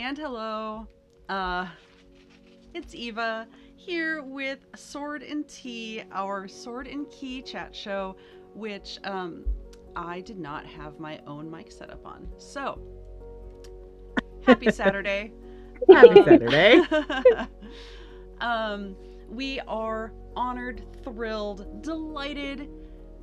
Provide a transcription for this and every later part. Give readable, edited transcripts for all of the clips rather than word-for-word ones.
And hello, it's Eva here with Sword and Tea, our Sword and Key chat show, which I did not have my own mic set up on. So, happy Saturday. Happy Saturday. We are honored, thrilled, delighted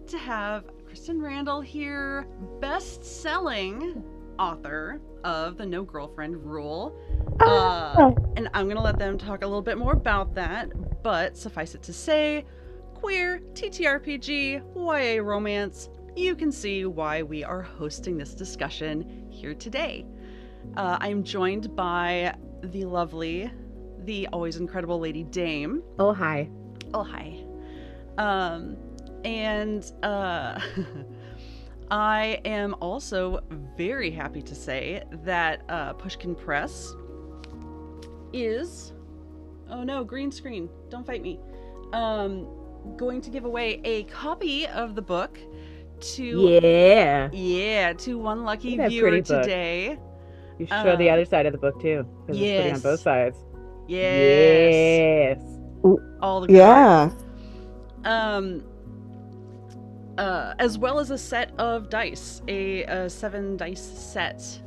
to have Christen Randall here, best-selling author of the No Girlfriend Rule. And I'm going to let them talk a little bit more about that, but suffice it to say, queer, TTRPG, YA romance, you can see why we are hosting this discussion here today. I'm joined by the lovely, the always incredible Lady Dame. Oh, hi. Oh, hi. I am also very happy to say that Pushkin Press is, oh no, green screen, don't fight me, going to give away a copy of the book to to one lucky viewer today. You should show the other side of the book too, because it's pretty on both sides. Yes. All the as well as a set of dice, a 7 dice set,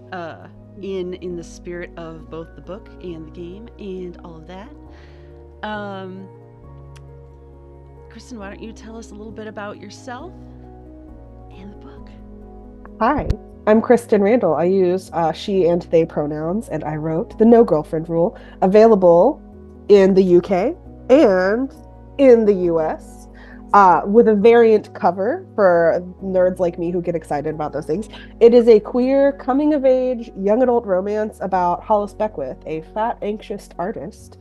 in the spirit of both the book and the game and all of that. Christen, why don't you tell us a little bit about yourself and the book? Hi, I'm Christen Randall. I use she and they pronouns, and I wrote the No Girlfriend Rule, available in the UK and in the US, with a variant cover for nerds like me who get excited about those things. It is a queer, coming-of-age, young adult romance about Hollis Beckwith, a fat, anxious artist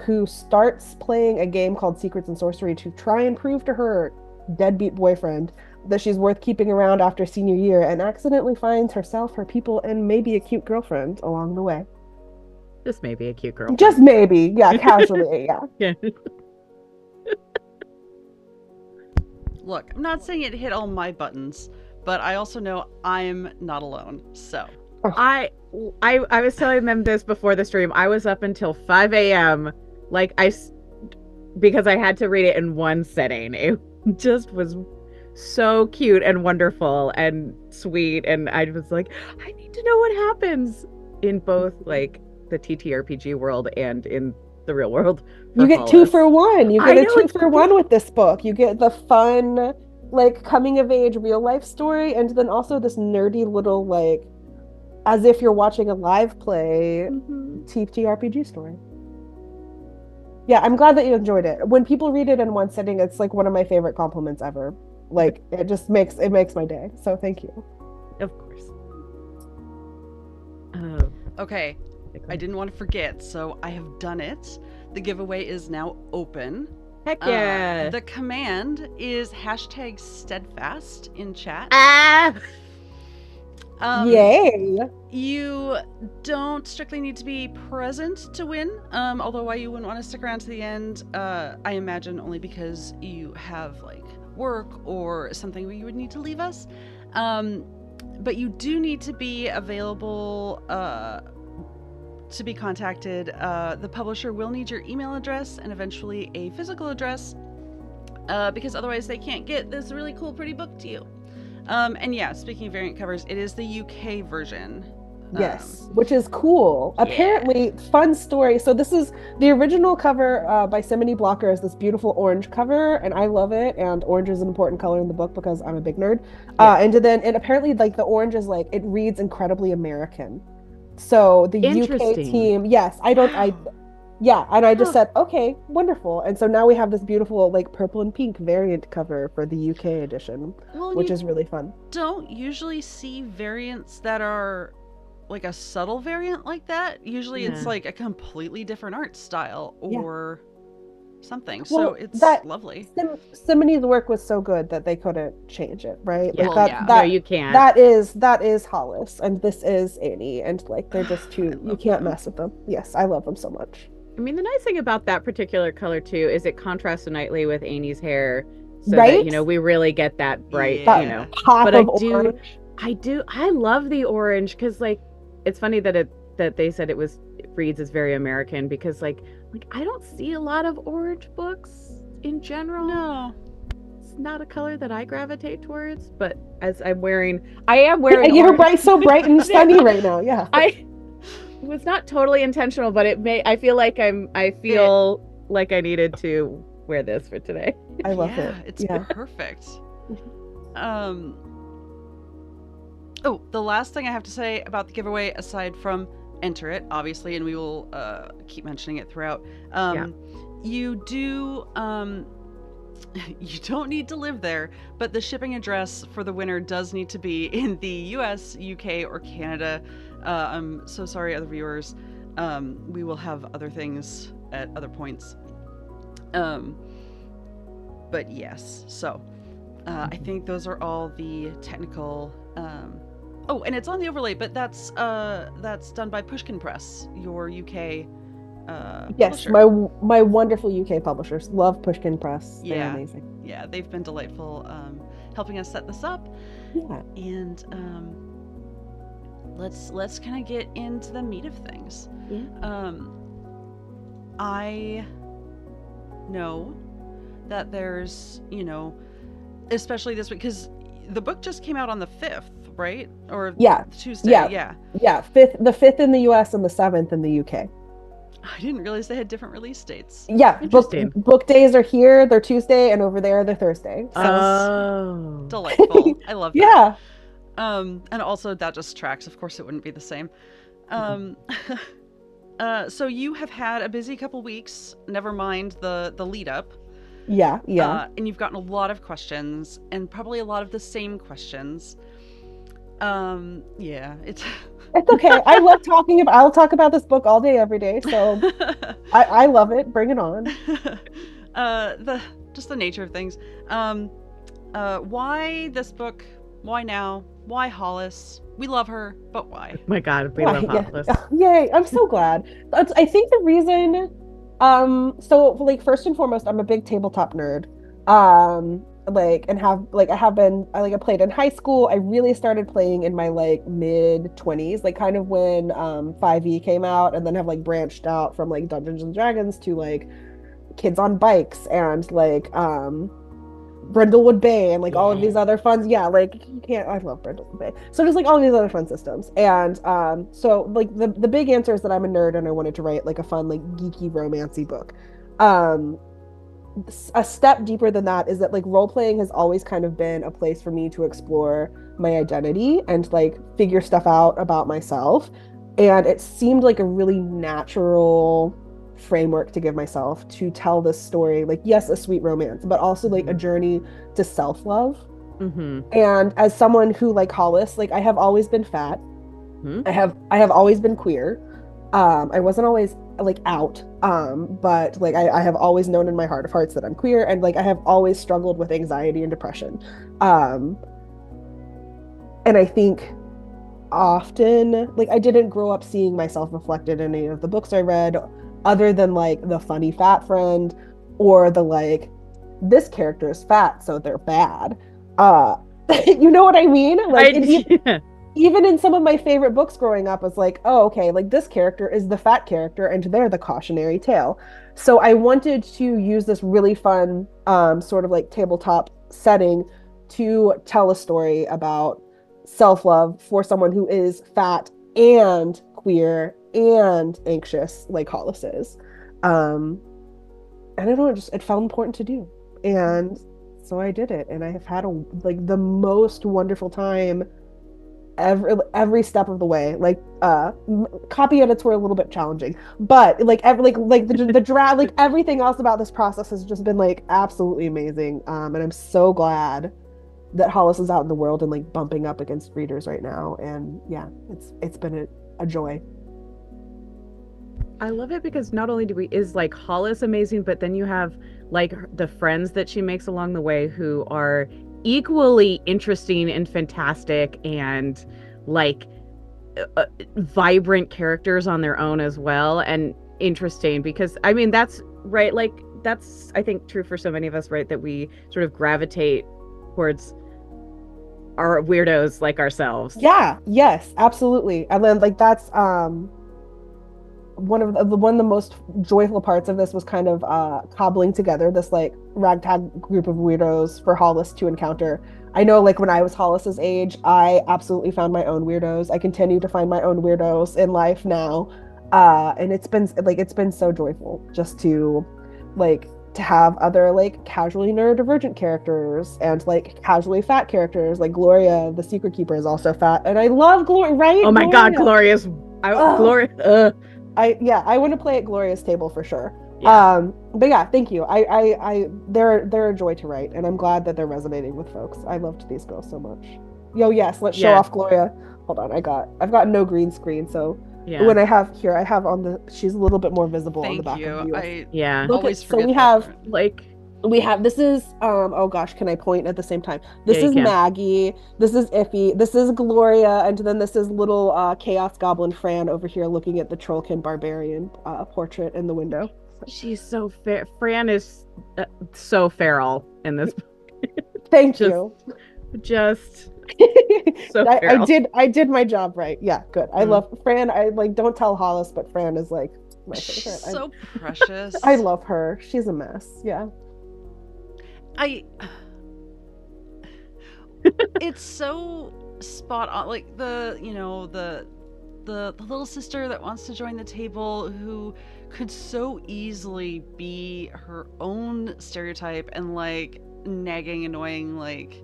who starts playing a game called Secrets and Sorcery to try and prove to her deadbeat boyfriend that she's worth keeping around after senior year, and accidentally finds herself, her people, and maybe a cute girlfriend along the way. Just maybe a cute girlfriend. Just maybe, yeah, casually, yeah. Look, I'm not saying it hit all my buttons, but I also know I'm not alone, so. I was telling them this before the stream. I was up until 5 a.m. because I had to read it in one sitting. It just was so cute and wonderful and sweet, and I was like, I need to know what happens in both like the TTRPG world and in the real world. You get Hollis. 2 for 1. You get a 2 for 1 with this book. You get the fun, like, coming of age real life story, and then also this nerdy little, like, as if you're watching a live play TTRPG story. Yeah, I'm glad that you enjoyed it. When people read it in one sitting, it's like one of my favorite compliments ever. Like, it just makes my day. So thank you. Of course. Okay, I didn't want to forget, so I have done it. The giveaway is now open. Heck yeah. The command is #steadfast in chat. Yay! You don't strictly need to be present to win, although why you wouldn't want to stick around to the end, I imagine only because you have, like, work or something where you would need to leave us. But you do need to be available to be contacted. The publisher will need your email address and eventually a physical address, because otherwise they can't get this really cool, pretty book to you. And yeah, speaking of variant covers, it is the UK version. Yes, which is cool. Yeah. Apparently, fun story. So this is the original cover by Simini Blocker, is this beautiful orange cover, and I love it. And orange is an important color in the book because I'm a big nerd. Yeah. And apparently, like, the orange is, like, it reads incredibly American. So the UK team, yes, and I just said, okay, wonderful. And so now we have this beautiful, like, purple and pink variant cover for the UK edition, which is really fun. Don't usually see variants that are like a subtle variant like that. Usually it's like a completely different art style or something. Well, so it's lovely. Simini's work was so good that they couldn't change it, right? Yeah. Like no, you can't. That is Hollis, and this is Annie, and, like, they're just two. You can't mess with them. Yes, I love them so much. I mean, the nice thing about that particular color too is it contrasts nicely with Annie's hair, so that, you know, we really get that bright, you know. Pop of orange. I love the orange, because, like, it's funny that that they said it reads as very American, because like I don't see a lot of orange books in general. No. It's not a color that I gravitate towards, but as I am wearing You're orange. so bright and sunny right now. Yeah. It was not totally intentional, but I feel like like I needed to wear this for today. I love it. It's perfect. Oh, the last thing I have to say about the giveaway, aside from enter it, obviously, and we will keep mentioning it throughout. You do you don't need to live there, but the shipping address for the winner does need to be in the US, UK, or Canada. I'm so sorry, other viewers. We will have other things at other points. But yes, so I think those are all the technical. Oh, and it's on the overlay, but that's done by Pushkin Press, your UK. Yes, publisher. my wonderful UK publishers love Pushkin Press. They're amazing. Yeah, they've been delightful helping us set this up. Yeah. And let's kind of get into the meat of things. Yeah. I know that there's, especially this week, because the book just came out on the 5th, right? Or Tuesday. Yeah. The 5th in the US and the 7th in the UK. I didn't realize they had different release dates. Yeah, book days are here. They're Tuesday, and over there they're Thursday. So delightful. I love that. Yeah. And also that just tracks. Of course, it wouldn't be the same. So you have had a busy couple weeks. Never mind the lead up. Yeah. And you've gotten a lot of questions, and probably a lot of the same questions. It's okay. I'll talk about this book all day, every day. So I love it. Bring it on. Just the nature of things. Why this book? Why now? Why Hollis? We love her, but why? Oh my God, we love Hollis. Yay! I'm so glad. I think the reason. So like first and foremost, I'm a big tabletop nerd. I played in high school. I really started playing in my like mid 20s, like kind of when 5e came out, and then have like branched out from like Dungeons and Dragons to like Kids on Bikes and like Brindlewood Bay and like all of these other fun, I love Brindlewood Bay. So just like all of these other fun systems. And so like the big answer is that I'm a nerd and I wanted to write like a fun, like geeky romancy book. A step deeper than that is that like role playing has always kind of been a place for me to explore my identity and like figure stuff out about myself. And it seemed like a really natural framework to give myself to tell this story, like, yes, a sweet romance, but also like a journey to self-love. And as someone who, like Hollis, like I have always been fat. I have always been queer. I wasn't always like out, but like I have always known in my heart of hearts that I'm queer, and like I have always struggled with anxiety and depression. And I think often like I didn't grow up seeing myself reflected in any of the books I read, other than like the funny fat friend or the like this character is fat so they're bad. You know what I mean? Like even in some of my favorite books growing up, was like, oh, okay, like this character is the fat character and they're the cautionary tale. So I wanted to use this really fun sort of like tabletop setting to tell a story about self-love for someone who is fat and queer and anxious like Hollis is. And I don't know, it felt important to do. And so I did it, and I have had the most wonderful time every step of the way. Like copy edits were a little bit challenging, but the draft, like everything else about this process has just been like absolutely amazing. And I'm so glad that Hollis is out in the world and like bumping up against readers right now. And yeah, it's been a joy. I love it because not only is like Hollis amazing, but then you have like the friends that she makes along the way who are equally interesting and fantastic and like vibrant characters on their own as well, and interesting because I mean that's right, like that's I think true for so many of us, right, that we sort of gravitate towards our weirdos like ourselves. Yes, absolutely. And then like that's one of the most joyful parts of this was kind of cobbling together this like ragtag group of weirdos for Hollis to encounter. I know, like when I was Hollis's age, I absolutely found my own weirdos. I continue to find my own weirdos in life now, and it's been so joyful just to like to have other like casually neurodivergent characters and like casually fat characters. Like Gloria, the secret keeper, is also fat, and I love Gloria. Right? Oh my God, Gloria's Gloria. I want to play at Gloria's table for sure. Yeah. But yeah, thank you. They're a joy to write, and I'm glad that they're resonating with folks. I loved these girls so much. Yo, yes, let's show off Gloria. Hold on, I've got no green screen, so when I have on the, she's a little bit more visible on the back of you. Always forget so we have this is oh gosh, can I point at the same time? This is Maggie, this is Iffy, this is Gloria, and then this is little Chaos Goblin Fran over here looking at the Trollkin Barbarian portrait in the window. She's so fair. Fran is so feral in this. Thank you. Just so feral. I did my job right. Yeah, good. I love Fran. I like, don't tell Hollis, but Fran is like my favorite. She's so precious. I love her. She's a mess. Yeah. It's so spot on. Like the little sister that wants to join the table, who could so easily be her own stereotype and like nagging, annoying, like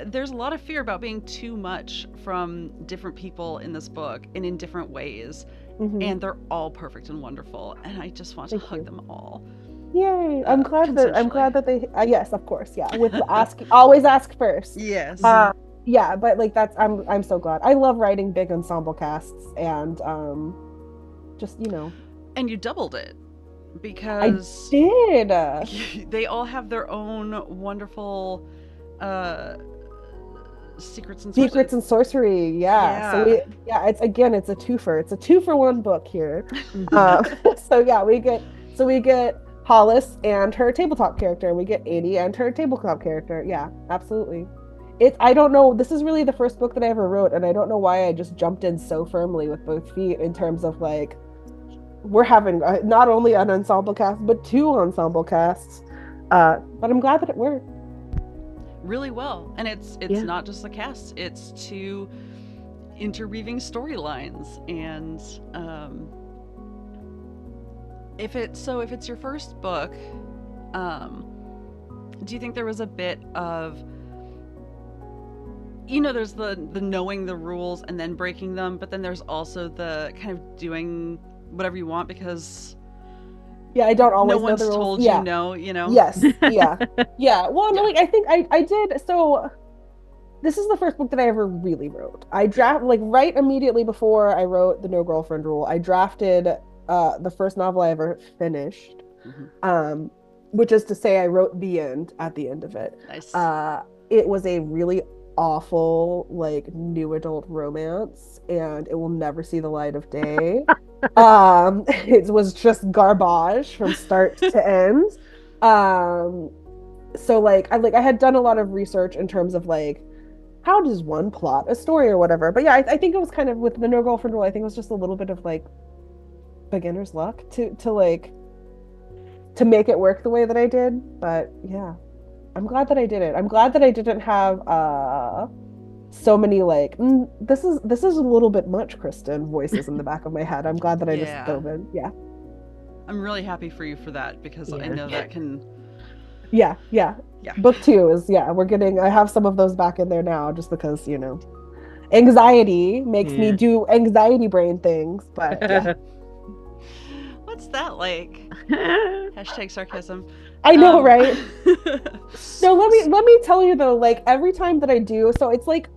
there's a lot of fear about being too much from different people in this book and in different ways. And they're all perfect and wonderful, and I just want to hug them all. Yay! I'm glad that they yes, of course, yeah. With always ask first. Yes. Yeah, but like I'm so glad. I love writing big ensemble casts, and just and you doubled it because I did. They all have their own wonderful secrets and sorcery. Yeah. So it's a twofer. It's a 2-for-1 book here. So we get Hollis and her tabletop character, and we get Adi and her tabletop character. Yeah, absolutely. I don't know, this is really the first book that I ever wrote, and I don't know why I just jumped in so firmly with both feet in terms of like, we're having not only an ensemble cast, but 2 ensemble casts. But I'm glad that it worked really well. And it's not just the cast, it's 2 interweaving storylines. And if it's your first book, do you think there was a bit of, there's the knowing the rules and then breaking them, but then there's also the kind of doing whatever you want because I don't always no one's know the rules. Told you know. Yes. Yeah. Well, no, like I think I did. So this is the first book that I ever really wrote. I right immediately before I wrote the No Girlfriend Rule, I drafted the first novel I ever finished. Which is to say I wrote the end at the end of it. Nice. It was a really awful like new adult romance, and it will never see the light of day. It was just garbage from start to end. So like I had done a lot of research in terms of like, how does one plot a story or whatever. But yeah, I think it was kind of with the No Girlfriend Rule, I think it was just a little bit of like beginner's luck to make it work the way that I did. But yeah, I'm glad that I did it. I'm glad that I didn't have so many like this is a little bit much, Christen, voices in the back of my head. I'm glad that I just dove in. Yeah, I'm really happy for you for that, because I know that can yeah Book 2 is I have some of those back in there now, just because anxiety makes me do anxiety brain things. But yeah. What's that like? Hashtag sarcasm. I know, right? So let me tell you though, like every time that I do, so it's like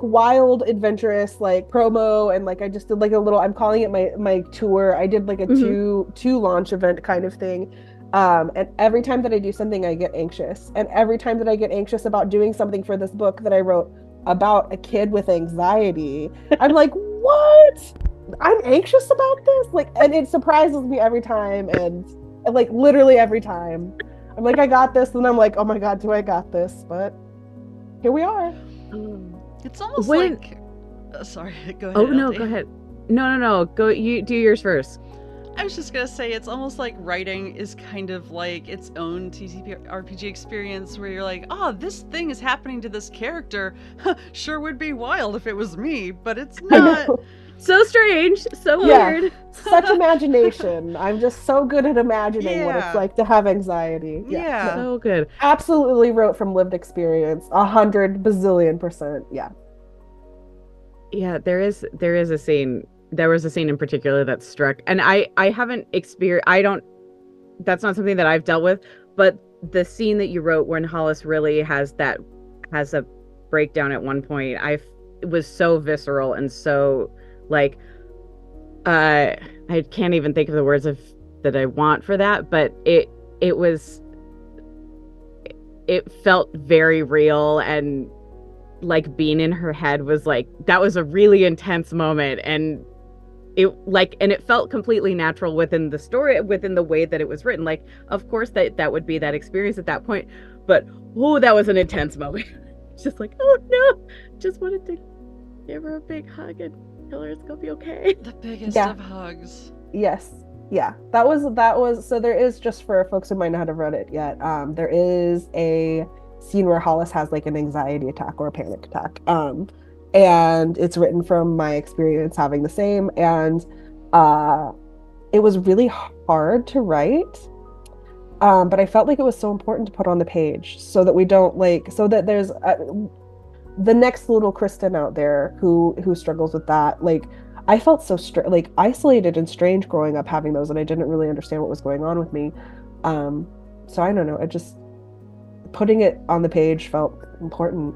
wild, adventurous, like promo, and like I just did like a little, I'm calling it my tour. I did like a two launch event kind of thing. And every time that I do something, I get anxious. And every time that I get anxious about doing something for this book that I wrote about a kid with anxiety, I'm like, what? I'm anxious about this? Like, and it surprises me every time, and like literally every time. I'm like, I got this, and I'm like, oh my God, do I got this? But here we are. It's almost like sorry, go ahead. Oh no, go ahead. No. Go. You do yours first. I was just gonna say it's almost like writing is kind of like its own TTRPG experience where you're like, oh, this thing is happening to this character. Sure would be wild if it was me, but it's not. So strange, so weird. Such imagination. I'm just so good at imagining what it's like to have anxiety. Yeah. So good. Absolutely wrote from lived experience. 100 bazillion%. Yeah. Yeah, there is a scene. There was a scene in particular that struck, and I haven't experienced. That's not something that I've dealt with, but the scene that you wrote when Hollis really has a breakdown at one point, it was so visceral and so like, I can't even think of the words that I want for that, but it felt very real, and like being in her head was like, that was a really intense moment, and it felt completely natural within the story, within the way that it was written. Like, of course that would be that experience at that point, but that was an intense moment. Just like, oh no, just wanted to give her a big hug and tell her it's gonna be okay. The biggest of hugs. Yes. Yeah. That was so there is, just for folks who might not have read it yet, there is a scene where Hollis has like an anxiety attack or a panic attack. And it's written from my experience having the same, and it was really hard to write, but I felt like it was so important to put on the page so that we don't so that there's the next little Christen out there who struggles with that. Like, I felt so isolated and strange growing up having those, and I didn't really understand what was going on with me. So I don't know, it just, putting it on the page felt important.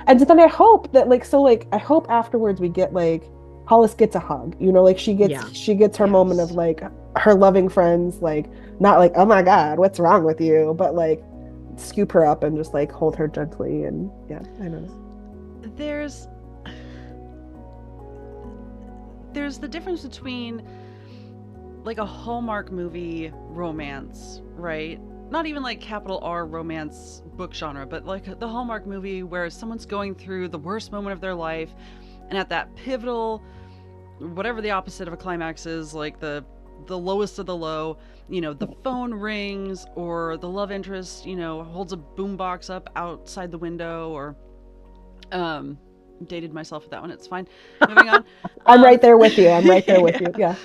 And then I hope that I hope afterwards we get Hollis gets a hug, she gets her moment of her loving friends, not oh my god, what's wrong with you, but scoop her up and just hold her gently. And I don't know. There's the difference between a Hallmark movie romance, right? Not even capital R romance book genre, but the Hallmark movie where someone's going through the worst moment of their life, and at that pivotal, whatever the opposite of a climax is, the lowest of the low, the phone rings, or the love interest, holds a boombox up outside the window, or dated myself with that one, it's fine. Moving on. I'm right there with you. Yeah.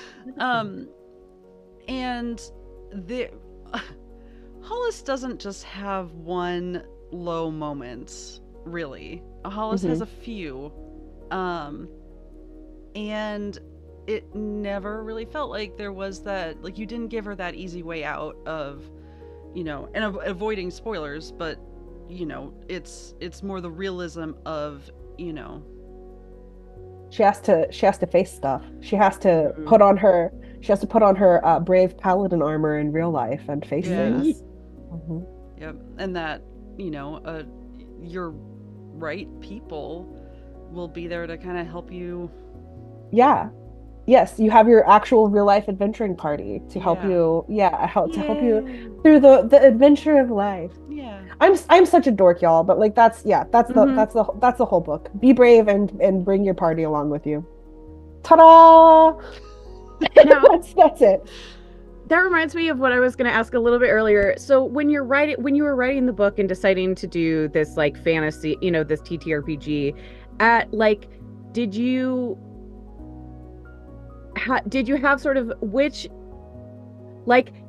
And Hollis doesn't just have one low moment, really. Hollis has a few. And it never really felt like there was that, you didn't give her that easy way out of, and avoiding spoilers, but, it's more the realism of, she has to face stuff. She has to put on her brave paladin armor in real life and face things. Yep. And that, your right people will be there to kind of help you. Yeah. Yes, you have your actual real life adventuring party to help you. To help you through the adventure of life. Yeah. I'm such a dork, y'all, but that's the whole book. Be brave and bring your party along with you. Ta-da! That's it. That reminds me of what I was going to ask a little bit earlier. So when you were writing the book and deciding to do this fantasy, this TTRPG, did you have sort of which,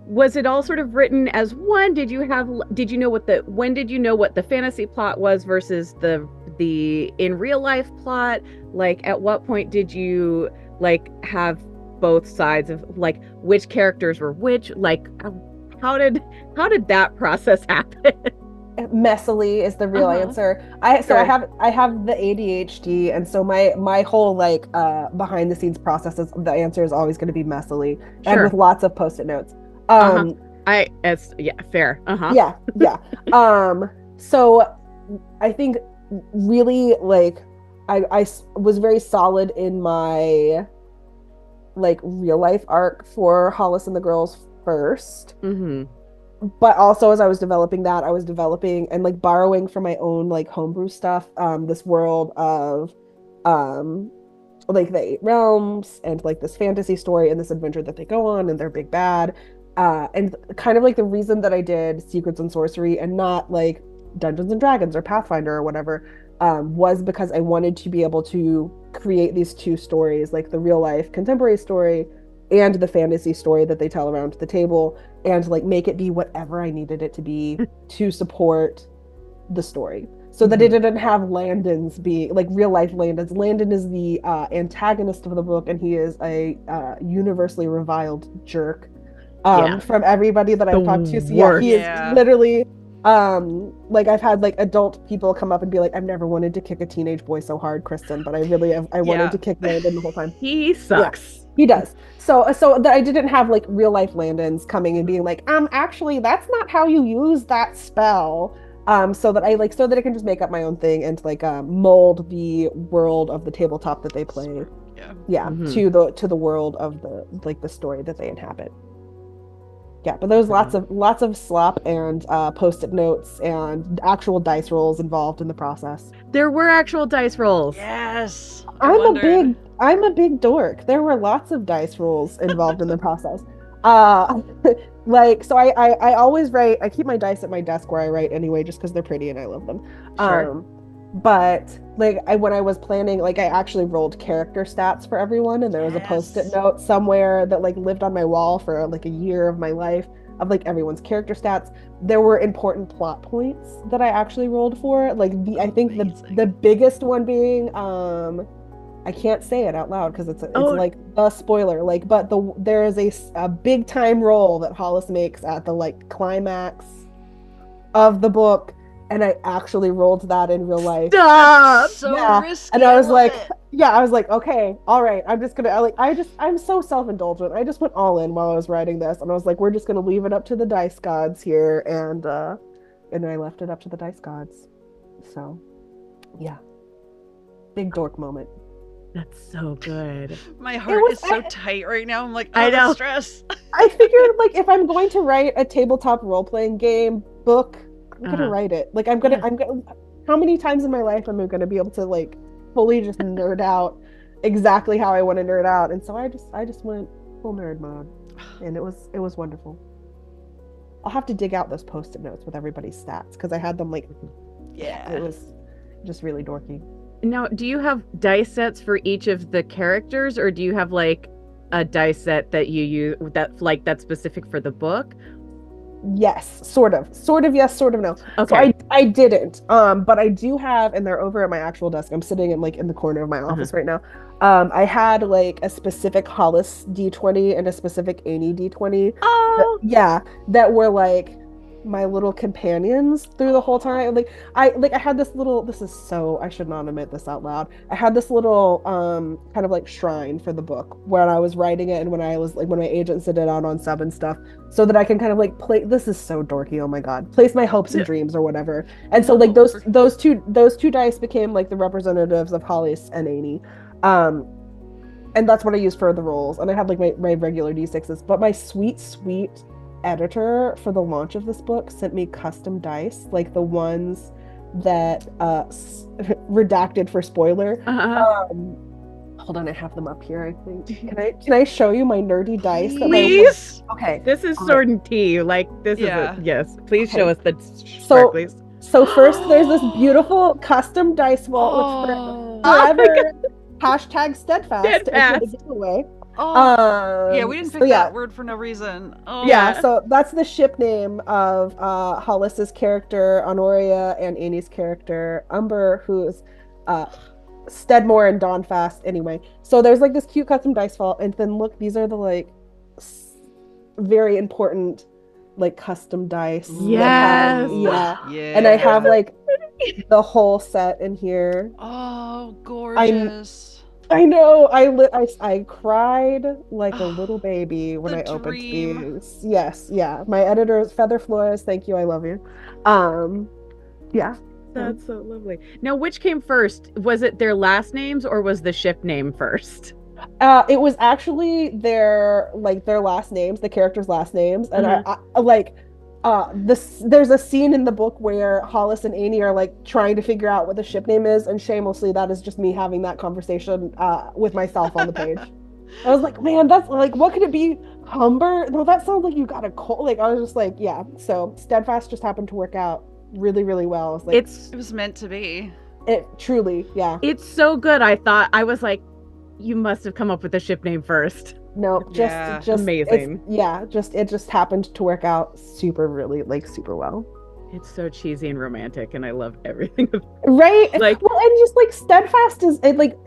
was it all sort of written as one? Did you know what the fantasy plot was versus the in real life plot? At what point did you have both sides of which characters were which? How did that process happen? Messily is the real answer. I have the ADHD, and so my whole behind the scenes process is, the answer is always going to be messily, and with lots of post-it notes. Fair. So I think really I was very solid in my real life arc for Hollis and the girls first. But also, as I was developing that, I was developing and borrowing from my own homebrew stuff, this world of like the 8 realms and like this fantasy story and this adventure that they go on and they're big bad. And kind of like the reason that I did Secrets and Sorcery and not like Dungeons and Dragons or Pathfinder or whatever, was because I wanted to be able to create these two stories, like the real life contemporary story and the fantasy story that they tell around the table, and like make it be whatever I needed it to be to support the story. So that it didn't have Landon's be like real life Landon's. Landon is the antagonist of the book, and he is a universally reviled jerk from everybody that I've talked to. So yeah, he is literally like I've had like adult people come up and be like, I've never wanted to kick a teenage boy so hard, Kristen, but I really have, I wanted to kick Landon the whole time. He sucks. Yeah, he does. So that I didn't have like real life Landons coming and being like, actually that's not how you use that spell. So that I can just make up my own thing and like mold the world of the tabletop that they play. To the world of the story that they inhabit. Yeah, but there was lots of slop and post-it notes and actual dice rolls involved in the process. There were actual dice rolls. Yes. I'm a big dork. There were lots of dice rolls involved in the process. Like, so I always write, I keep my dice at my desk where I write anyway, just because they're pretty and I love them. Sure. But like when I was planning, like I actually rolled character stats for everyone, and there was a post-it note somewhere that like lived on my wall for like a year of my life of like everyone's character stats. There were important plot points that I actually rolled for. Like I think the biggest one being I can't say it out loud because it's like a spoiler. Like, but there is a big time roll that Hollis makes at the like climax of the book, and I actually rolled that in real life. Stop! So risky. And I was like, I was like, okay, all right, I'm just gonna I'm so self-indulgent. I just went all in while I was writing this, and I was like, we're just gonna leave it up to the dice gods here, and then I left it up to the dice gods. So, yeah, big dork moment. That's so good. My heart is so tight right now. I'm like, I know. Stress. I figured like if I'm going to write a tabletop role-playing game book, I'm gonna write it. Like I'm gonna how many times in my life am I gonna be able to like fully just nerd out exactly how I want to nerd out? And so I just went full nerd mode, and it was wonderful. I'll have to dig out those post-it notes with everybody's stats because I had them like it was just really dorky. Now, do you have dice sets for each of the characters, or do you have like a dice set that you use that's specific for the book? Yes, sort of yes, sort of no. Okay. So I didn't, but I do have, and they're over at my actual desk. I'm sitting in the corner of my office right now. I had like a specific Hollis D20 and a specific Amy D20. That were like my little companions through the whole time. Like I had this little, this is so, I should not admit this out loud. I had this little kind of like shrine for the book when I was writing it, and when I was like, when my agent sent it out on sub and stuff, so that I can kind of like play, this is so dorky, oh my god, place my hopes and dreams or whatever. And so like those two dice became like the representatives of Hollis and Amy. And that's what I used for the rolls. And I had like my regular D6s, but my sweet editor for the launch of this book sent me custom dice, like the ones that redacted for spoiler. Hold on, I have them up here, I think. Can I show you my nerdy dice? Please. Okay. This is Sword and Tea. Like this is yes. Please show us the part, please. So first there's this beautiful custom dice vault with forever hashtag steadfast. Giveaway. We didn't pick that word for no reason. So that's the ship name of Hollis's character Honoria and Annie's character Umber, who's Steadmore and Dawnfast. Anyway, so there's like this cute custom dice vault, and then look, these are the like very important like custom dice. Yes. And I have like the whole set in here. Oh, gorgeous. I know. I cried like a little baby when I opened these. Yes, yeah. My editor is Feather Flores. Thank you. I love you. That's so lovely. Now, which came first? Was it their last names or was the ship name first? It was actually their last names, the characters' last names, and I like There's a scene in the book where Hollis and Annie are like trying to figure out what the ship name is, and shamelessly that is just me having that conversation with myself on the page. I was like, man, that's like, what could it be? Humber? No, that sounds like you got a cold. Like, I was just like, yeah. So Steadfast just happened to work out really, really well. It's like, it was meant to be. it truly, yeah. It's so good. I was like, you must have come up with the ship name first. No, Yeah. just Amazing. it just happened to work out super well. It's so cheesy and romantic, and I love everything. Right? Like- well, and just like Steadfast is it, like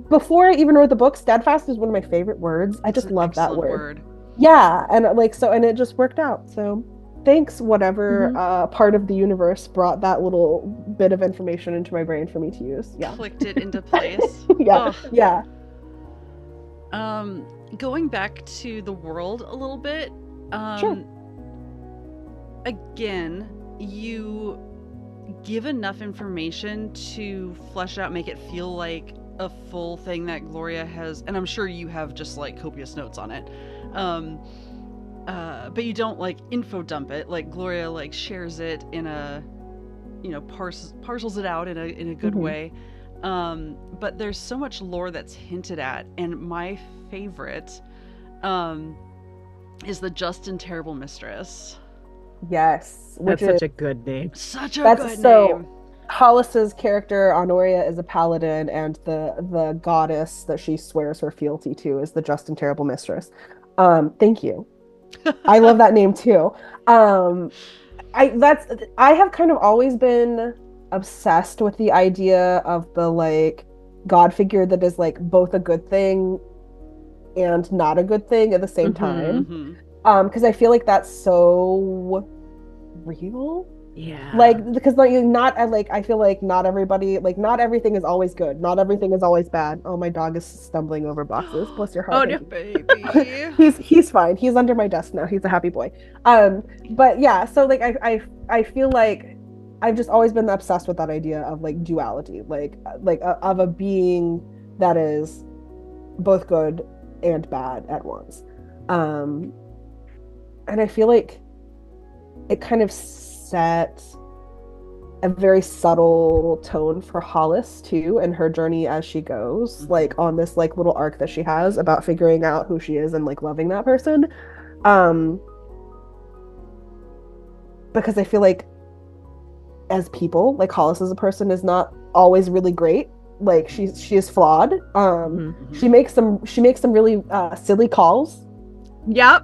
before I even wrote the book, Steadfast is one of my favorite words. I It's just an love that excellent word. Yeah, and like so, and it just worked out. So thanks, whatever part of the universe brought that little bit of information into my brain for me to use. Yeah. Clicked it into place. Yeah. Ugh. Yeah. Going back to the world a little bit. Sure. Again, you give enough information to flesh out, make it feel like a full thing that Gloria has, and I'm sure you have just like copious notes on it. But you don't like info dump it. Like Gloria like shares it in a, parcels it out in a good way. But there's so much lore that's hinted at, and my favorite is the Just and Terrible Mistress. Yes. That's such a good name. Such a That's good so name. Hollis's character Honoria is a paladin, and the goddess that she swears her fealty to is the Just and Terrible Mistress. Thank you. I love that name too. I have kind of always been obsessed with the idea of the like god figure that is like both a good thing and not a good thing at the same time. Because I feel like that's so real. Yeah. Like because like not like I feel like not everybody like not everything is always good. Not everything is always bad. Oh, my dog is stumbling over boxes. Bless your heart. Oh, no. Baby. He's fine. He's under my desk now. He's a happy boy. But yeah, so like I feel like I've just always been obsessed with that idea of like duality, like of a being that is both good and bad at once. And I feel like it kind of set a very subtle tone for Hollis too, and her journey as she goes, like on this like little arc that she has about figuring out who she is and like loving that person. Because I feel like as people, like Hollis as a person is not always really great. Like she is flawed. She makes some really silly calls. Yep.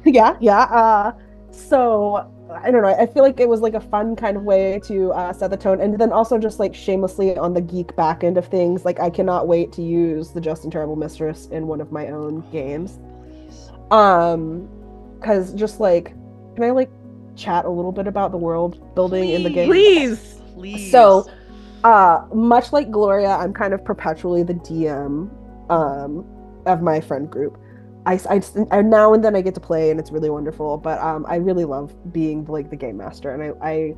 Yeah. So I don't know. I feel like it was like a fun kind of way to set the tone, and then also just like shamelessly on the geek back end of things. Like I cannot wait to use the Just and Terrible Mistress in one of my own games. Because just like, can I like chat a little bit about the world building in the game? Please. So, much like Gloria, I'm kind of perpetually the DM of my friend group. I now and then I get to play and it's really wonderful, but I really love being like the game master, and I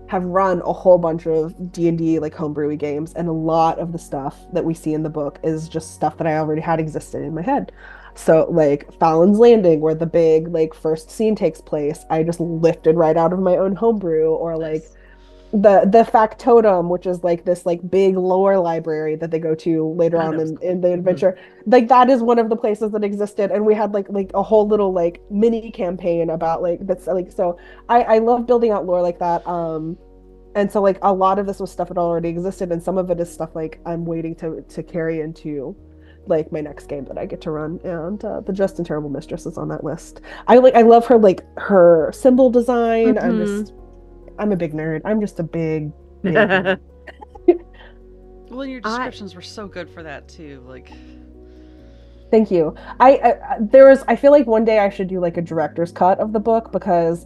have run a whole bunch of D&D like homebrewy games, and a lot of the stuff that we see in the book is just stuff that I already had existed in my head. So like Fallon's Landing, where the big like first scene takes place, I just lifted right out of my own homebrew, or like the Factotum, which is like this like big lore library that they go to later on in the adventure. Like that is one of the places that existed, and we had like a whole little like mini campaign about like that's like, so I love building out lore like that. And so like a lot of this was stuff that already existed, and some of it is stuff like I'm waiting to carry into like my next game that I get to run, and the Just and Terrible Mistress is on that list. I love her like her symbol design. I'm a big nerd. I'm just a big well, and your descriptions were so good for that too. Like, thank you. I feel like one day I should do like a director's cut of the book, because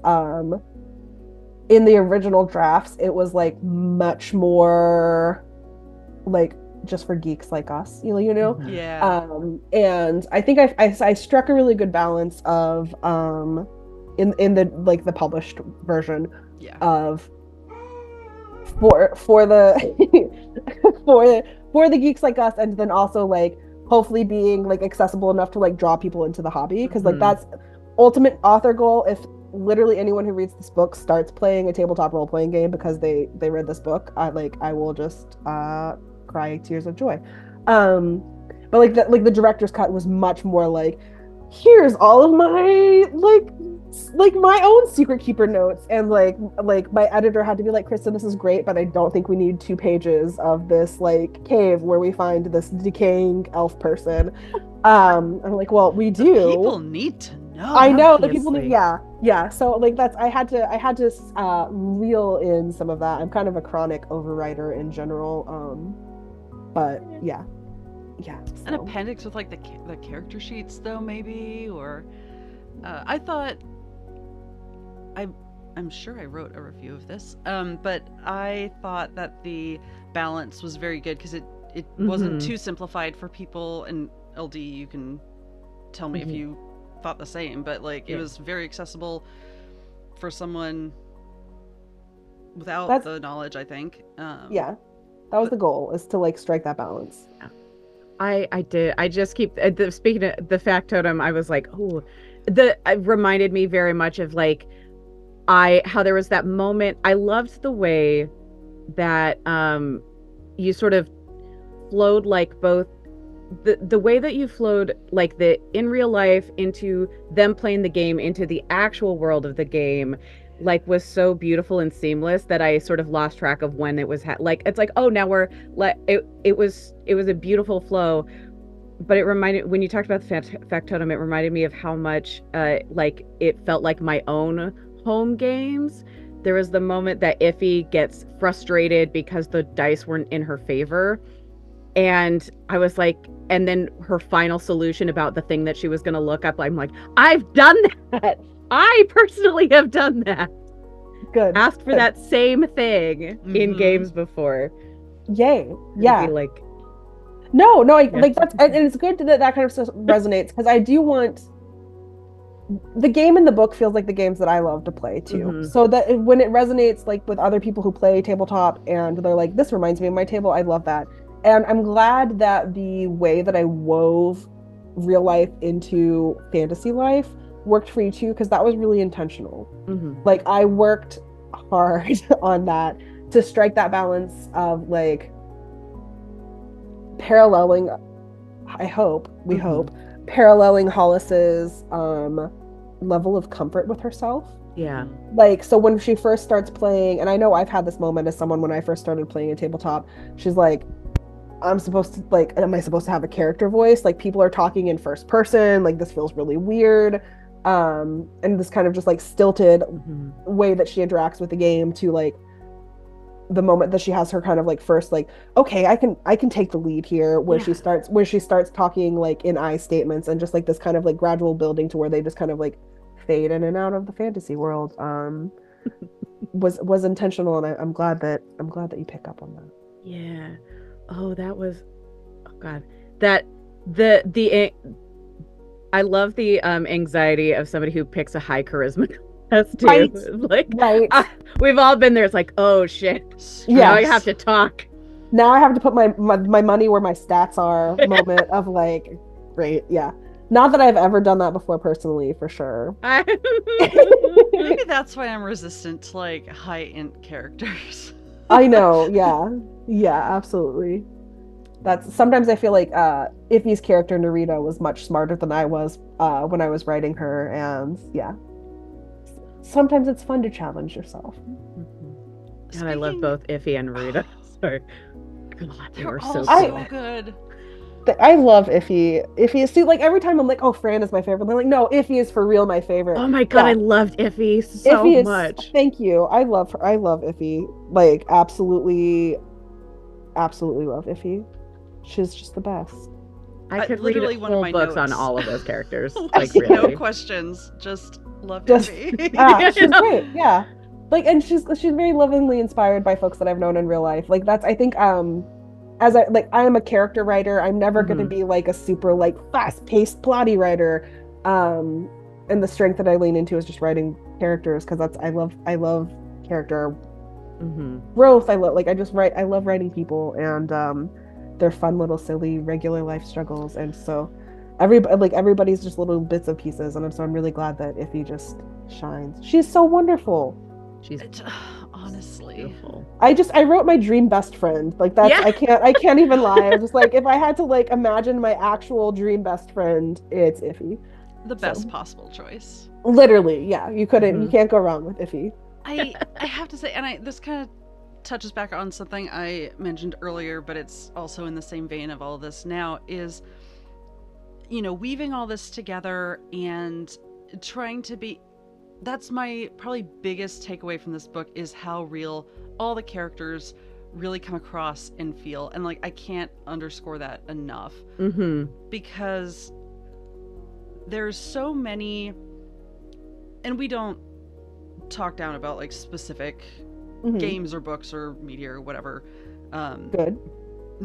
in the original drafts it was like much more like just for geeks like us, you know. Yeah. And I think I struck a really good balance of in the like the published version. Yeah. Of for the for the geeks like us, and then also like hopefully being like accessible enough to like draw people into the hobby, because like that's ultimate author goal. literally anyone who reads this book starts playing a tabletop role-playing game because they read this book, I will just cry tears of joy. But like the director's cut was much more like, here's all of my like my own secret keeper notes, and like my editor had to be like, Kristen, this is great, but I don't think we need 2 pages of this like cave where we find this decaying elf person. I'm like, well, we do. The people need to know. I know the people obviously. need, yeah. So like I had to reel in some of that. I'm kind of a chronic overwriter in general, but yeah. An So. appendix with like the character sheets though, maybe, or I thought I'm sure I wrote a review of this, but I thought that the balance was very good because it wasn't too simplified for people. And LD, you can tell me if you thought the same, but like it was very accessible for someone without the knowledge, I think. Yeah, that was the goal, is to like strike that balance. I did. I just keep speaking of the factotum. I was like, oh, it reminded me very much of like how there was that moment. I loved the way that you sort of flowed like both the way that you flowed like the in real life into them playing the game into the actual world of the game, like was so beautiful and seamless that I sort of lost track of when it was like it's like, oh, now we're like it was a beautiful flow. But it reminded, when you talked about the factotum, it reminded me of how much like it felt like my own home games. There was the moment that Iffy gets frustrated because the dice weren't in her favor, and I was like, and then her final solution about the thing that she was going to look up, I'm like, I've done that. I personally have done that. Good. Asked for that same thing in games before. Yay. Yeah. Like, no, like that's, and it's good that kind of stuff resonates, because I do want the game and the book feels like the games that I love to play too. So that when it resonates like with other people who play tabletop and they're like, this reminds me of my table, I love that. And I'm glad that the way that I wove real life into fantasy life worked for you too, because that was really intentional. Like I worked hard on that to strike that balance of like paralleling, I hope, we hope, paralleling Hollis's level of comfort with herself. Yeah. Like, so when she first starts playing, and I know I've had this moment as someone when I first started playing a tabletop, she's like, am I supposed to have a character voice? Like people are talking in first person, like this feels really weird. And this kind of just like stilted way that she interacts with the game, to like the moment that she has her kind of like first like, okay, I can take the lead here, where she starts talking like in I statements, and just like this kind of like gradual building to where they just kind of like fade in and out of the fantasy world was intentional. And I'm glad that you pick up on that. Yeah. Oh, that was, oh God, that the I love the anxiety of somebody who picks a high charisma class too. Right. Like, right. We've all been there. It's like, oh shit, now I have to talk. Now I have to put my money where my stats are moment of like, great, yeah. Not that I've ever done that before personally, for sure. Maybe that's why I'm resistant to like high int characters. I know, yeah, absolutely. That's sometimes I feel like Iffy's character Narita was much smarter than I was when I was writing her, and yeah. Sometimes it's fun to challenge yourself. And I love both Iffy and Narita. Sorry. God, they were so good. I love Iffy. Iffy is, see, like every time I'm like, oh, Fran is my favorite. I'm like, no, Iffy is for real my favorite. Oh my God, yeah. I loved Iffy so much. Thank you. I love her. I love Iffy. Like, absolutely love Iffy. She's just the best. I could literally read one of my books notes on all of those characters. Like, really. No questions. Just love Iffy. She's great. Yeah. Like, and she's very lovingly inspired by folks that I've known in real life. Like, that's, I think, as I am a character writer, I'm never going to be like a super like fast-paced plotty writer. And the strength that I lean into is just writing characters, because I love character growth. I love writing people and their fun little silly regular life struggles. And so everybody's just little bits of pieces, and I'm really glad that Iffy just shines. She's so wonderful. She's Honestly. beautiful. I wrote my dream best friend. Like that's Yeah. I can't even lie. I was just like, if I had to like imagine my actual dream best friend, it's Iffy. The best possible choice. Literally, yeah. You Mhm. can't go wrong with Iffy. I have to say, and this kind of touches back on something I mentioned earlier, but it's also in the same vein of all of this now, is, you know, weaving all this together and trying to be, that's my probably biggest takeaway from this book, is how real all the characters really come across and feel. And like, I can't underscore that enough, because there's so many, and we don't talk down about like specific games or books or media or whatever. Good.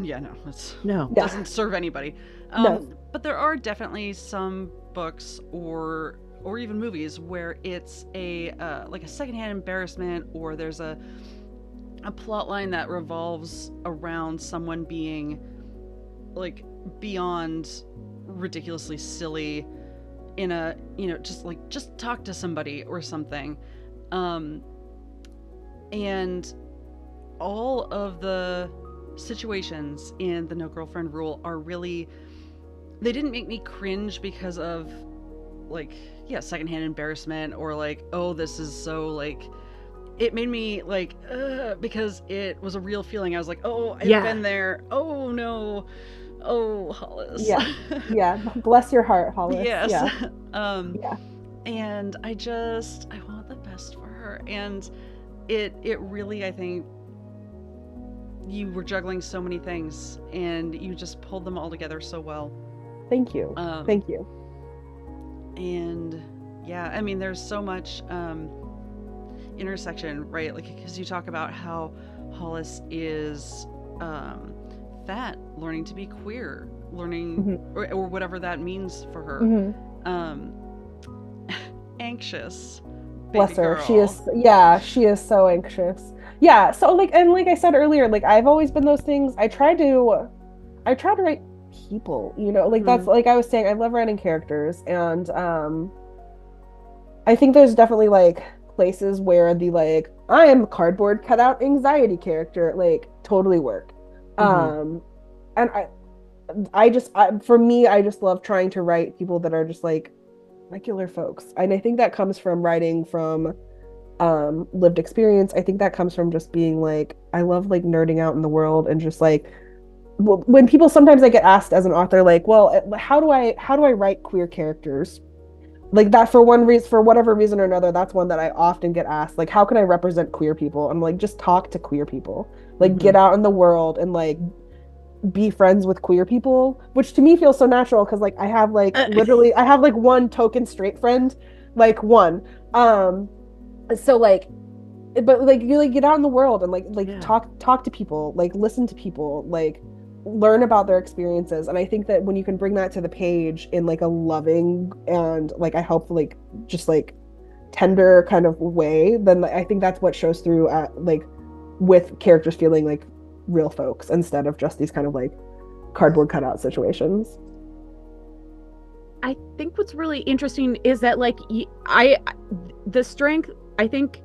Yeah, no, it's No. doesn't serve anybody. No. But there are definitely some books or even movies where it's a like a secondhand embarrassment, or there's a plot line that revolves around someone being like beyond ridiculously silly in a, you know, just talk to somebody or something. And all of the situations in the No Girlfriend Rule are really, they didn't make me cringe because of like, yeah, secondhand embarrassment, or like, oh, this is so like, it made me like, because it was a real feeling. I was like, oh, I've been there. Oh no. Oh, Hollis. Yeah. Bless your heart, Hollis. Yes. Yeah. And I want the best for her. And it really, I think, you were juggling so many things and you just pulled them all together so well. Thank you. Thank you. And yeah, I mean, there's so much intersection, right? Like, because you talk about how Hollis is fat, learning to be queer, learning or whatever that means for her. Anxious. Bless her. Girl. She is so anxious. Yeah, so like, and like I said earlier, like I've always been those things. I try to write people, you know, like that's like I was saying, I love writing characters, and I think there's definitely like places where the like I am cardboard cutout anxiety character like totally work. And for me, I just love trying to write people that are just like regular folks, and I think that comes from writing from lived experience. I think that comes from just being like, I love like nerding out in the world, and just like when people, sometimes I get asked as an author like, well, how do I write queer characters, like that, for whatever reason or another, that's one that I often get asked, like, how can I represent queer people? I'm like, just talk to queer people, like get out in the world and like be friends with queer people, which to me feels so natural, because like I have like literally I have like one token straight friend, like one, so like, but like you like get out in the world and like talk to people, like listen to people, like learn about their experiences. And I think that when you can bring that to the page in like a loving and like I hope like just like tender kind of way, then I think that's what shows through at like with characters feeling like real folks instead of just these kind of like cardboard cutout situations. I think what's really interesting is that like the strength, I think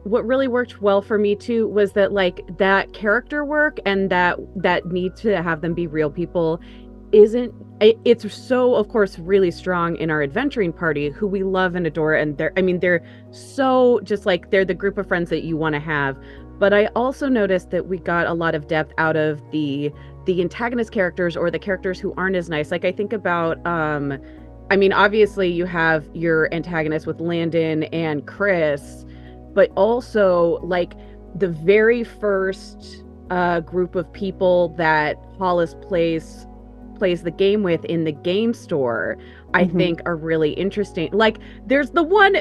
what really worked well for me too was that like that character work and that need to have them be real people it's so of course really strong in our adventuring party, who we love and adore, and they're so just like they're the group of friends that you want to have. But I also noticed that we got a lot of depth out of the antagonist characters, or the characters who aren't as nice. Like I think about obviously you have your antagonist with Landon and Chris, but also like the very first group of people that Hollis plays the game with in the game store, I think are really interesting. Like there's the one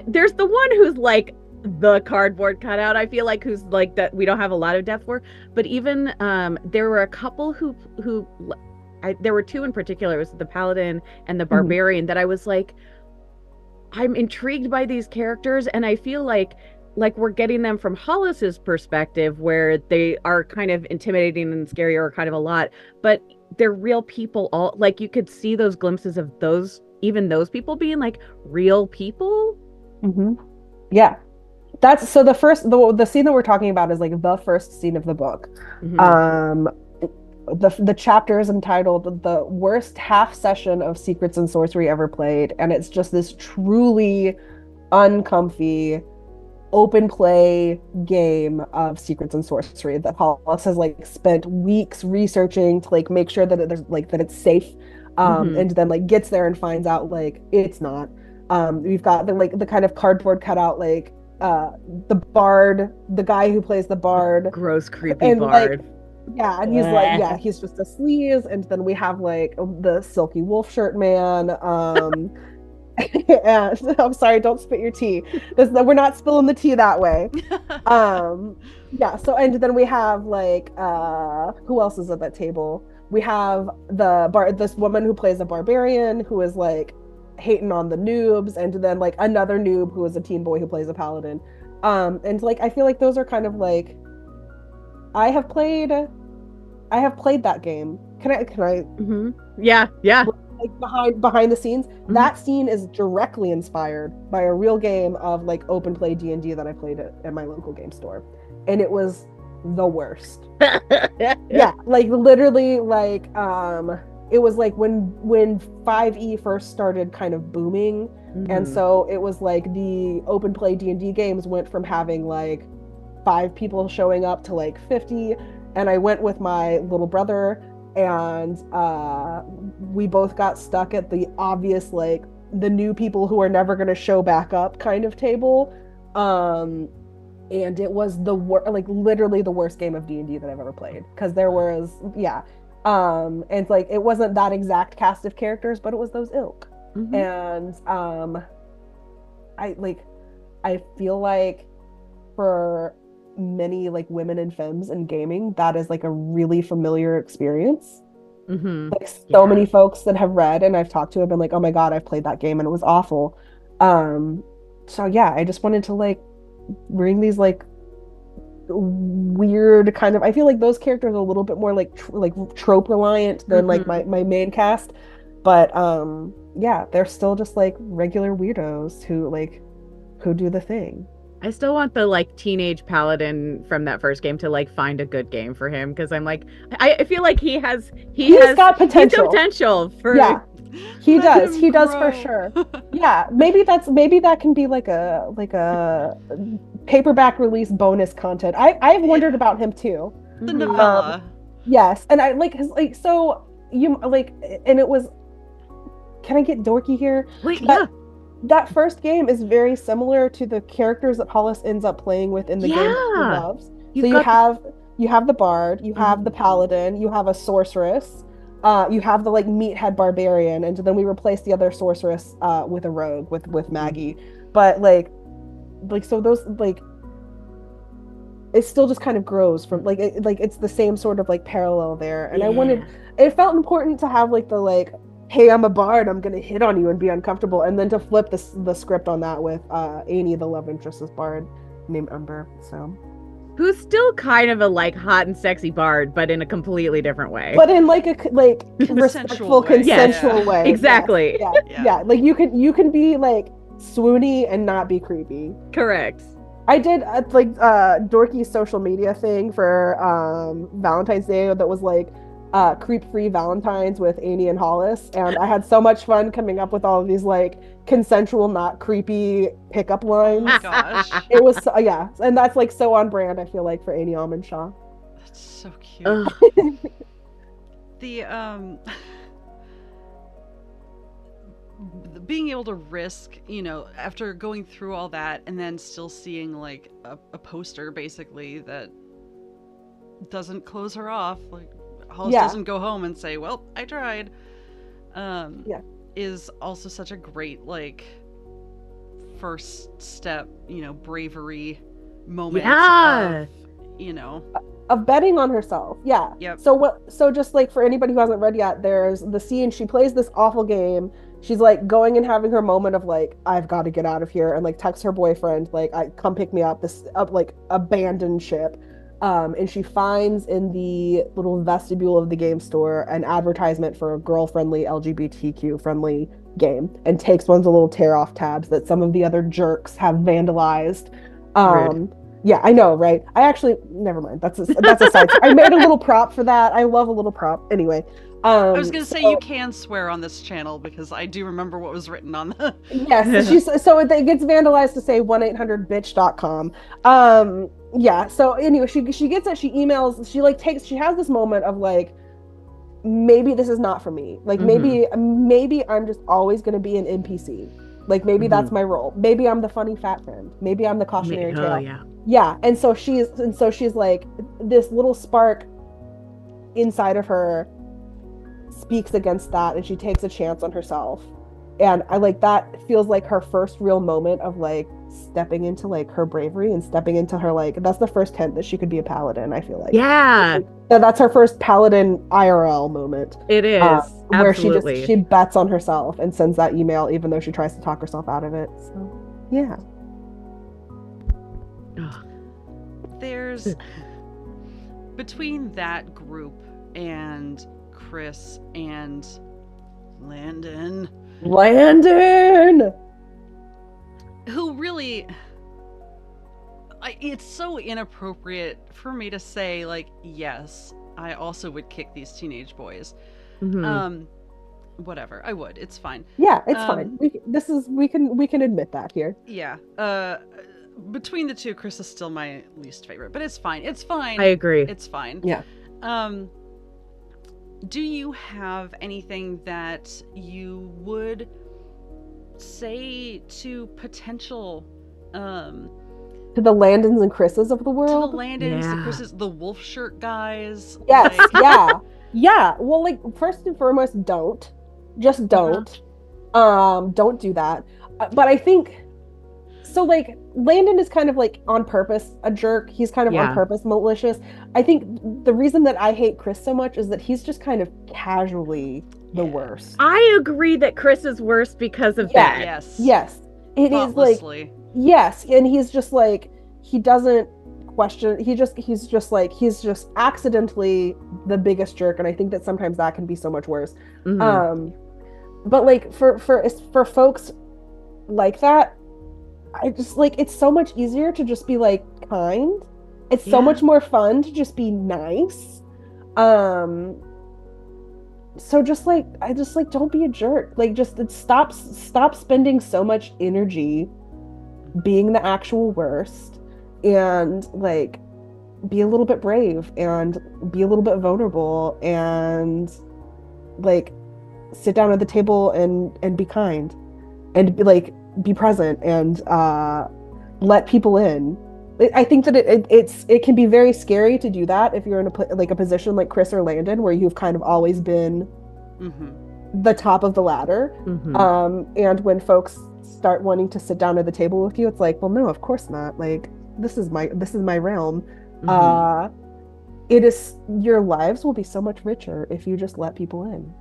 who's like the cardboard cutout, I feel like, who's like that we don't have a lot of depth for. But even there were a couple who there were two in particular. It was the paladin and the barbarian that I was like, I'm intrigued by these characters, and I feel like like we're getting them from Hollis's perspective, where they are kind of intimidating and scary, or kind of a lot, but they're real people. All like you could see those glimpses of even those people being like real people. Mm-hmm. Yeah. That's so the scene that we're talking about is like the first scene of the book. Mm-hmm. The chapter is entitled "The Worst Half Session of Secrets and Sorcery Ever Played," and it's just this truly uncomfy open play game of secrets and sorcery that Hollis has like spent weeks researching to like make sure that that it's safe, Mm-hmm. and then like gets there and finds out like it's not. We've got the kind of cardboard cutout like the bard, the guy who plays the bard, Gross, creepy and like bard. yeah, and he's like yeah, he's just a sleaze, and then we have like the silky wolf shirt man. And I'm sorry, don't spit your tea. We're not spilling the tea that way. Yeah, so and then we have like who else is at that table? We have this woman who plays a barbarian who is like hating on the noobs, and then like another noob who is a teen boy who plays a paladin. And like I feel like those are kind of like I have played that game. Can I Mm-hmm. Yeah. like behind the scenes, Mm-hmm. that scene is directly inspired by a real game of like open play D&D that I played at my local game store, and it was the worst. Yeah, like literally like it was like when 5e first started kind of booming. Mm-hmm. And so it was like the open play D&D games went from having like 5 people showing up to like 50, and I went with my little brother, and we both got stuck at the obvious like the new people who are never going to show back up kind of table, and it was like literally the worst game of D&D that I've ever played, because there was and like it wasn't that exact cast of characters, but it was those ilk. Mm-hmm. And I feel like for many like women and femmes in gaming, that is like a really familiar experience. Mm-hmm. Like so many folks that have read and I've talked to have been like, oh my god, I've played that game and it was awful. So yeah, I just wanted to like bring these like weird kind of, I feel like those characters are a little bit more like trope reliant than like my main cast, but yeah, they're still just like regular weirdos who do the thing. I still want the like teenage paladin from that first game to like find a good game for him, because I'm like I feel like he has got potential. For he does for sure. Yeah, maybe that can be like a paperback release bonus content. I've wondered about him too. The novella. Yes, and I like his like so you like, and it was. Can I get dorky here? Wait, yeah. That first game is very similar to the characters that Hollis ends up playing with in the game that he loves. So you have the bard, you have the paladin, you have a sorceress, you have the like meathead barbarian, and then we replace the other sorceress with a rogue with Maggie. But like so those like it still just kind of grows from like it's the same sort of like parallel there. And it felt important to have like the like, hey, I'm a bard, I'm gonna hit on you and be uncomfortable, and then to flip the script on that with Annie, the love interest, is bard named Umber, so who's still kind of a like hot and sexy bard, but in a completely different way, but in like a like respectful consensual way. Exactly. Yeah, like you can be like swoony and not be creepy. Correct. I did like dorky social media thing for Valentine's Day that was like creep-free Valentines with Annie and Hollis, and I had so much fun coming up with all of these like consensual, not creepy pickup lines. Oh my gosh. It was yeah, and that's like so on brand, I feel like, for Annie Almondshaw. That's so cute. The being able to risk, after going through all that and then still seeing like a poster basically that doesn't close her off, like Hollis doesn't go home and say, well, I tried, is also such a great like first step, bravery moment of betting on herself. Yep. So just like for anybody who hasn't read yet, there's the scene, she plays this awful game, she's like going and having her moment of like, I've got to get out of here, and like texts her boyfriend like, I come pick me up, this like abandoned ship. And she finds in the little vestibule of the game store an advertisement for a girl-friendly, LGBTQ-friendly game, and takes one of the little tear-off tabs that some of the other jerks have vandalized. Rude. Yeah, I know, right? I actually, never mind. That's a side. I made a little prop for that. I love a little prop. Anyway, I was gonna say you can swear on this channel because I do remember what was written on the. Yes, so it gets vandalized to say 1-800-bitch.com. Yeah. So anyway, she gets it. She emails. She has this moment of like, maybe this is not for me. Like maybe I'm just always gonna be an NPC. Like maybe that's my role. Maybe I'm the funny fat friend. Maybe I'm the cautionary tale. Yeah. And so she's like, this little spark inside of her speaks against that, and she takes a chance on herself. And I like that feels like her first real moment of like stepping into like her bravery and stepping into her like, that's the first hint that she could be a paladin, I feel like. Yeah. That's her first paladin IRL moment. It is. Where Absolutely. she bets on herself and sends that email even though she tries to talk herself out of it. So yeah. There's between that group and Chris and Landon, who really, it's so inappropriate for me to say like, yes, I also would kick these teenage boys. Whatever, I would. It's fine. Yeah, it's fine. We can admit that here. Yeah. Between the two, Chris is still my least favorite, but it's fine. It's fine. I agree. It's fine. Yeah. Do you have anything that you would say to potential to the Landons and Chris's of the world? To the Landons, the Chris's, the wolf shirt guys. Yes, yeah. Well, like, first and foremost, don't. Just don't. Don't do that. But I think so, like, Landon is kind of like on purpose a jerk. He's kind of on purpose malicious. I think the reason that I hate Chris so much is that he's just kind of casually the worst. I agree that Chris is worse because of that. Yes. It is like, yes, and he's just like, he doesn't question. He's just accidentally the biggest jerk, and I think that sometimes that can be so much worse. But like for folks like that, I just like, it's so much easier to just be like kind. It's so much more fun to just be nice. So just like, I just like, don't be a jerk. Like, just stop spending so much energy being the actual worst, and like be a little bit brave and be a little bit vulnerable and like sit down at the table and be kind and be present and let people in. I think that it can be very scary to do that if you're in a position like Chris or Landon, where you've kind of always been the top of the ladder. And when folks start wanting to sit down at the table with you, it's like, well, no, of course not. Like, this is my realm. It is, your lives will be so much richer if you just let people in.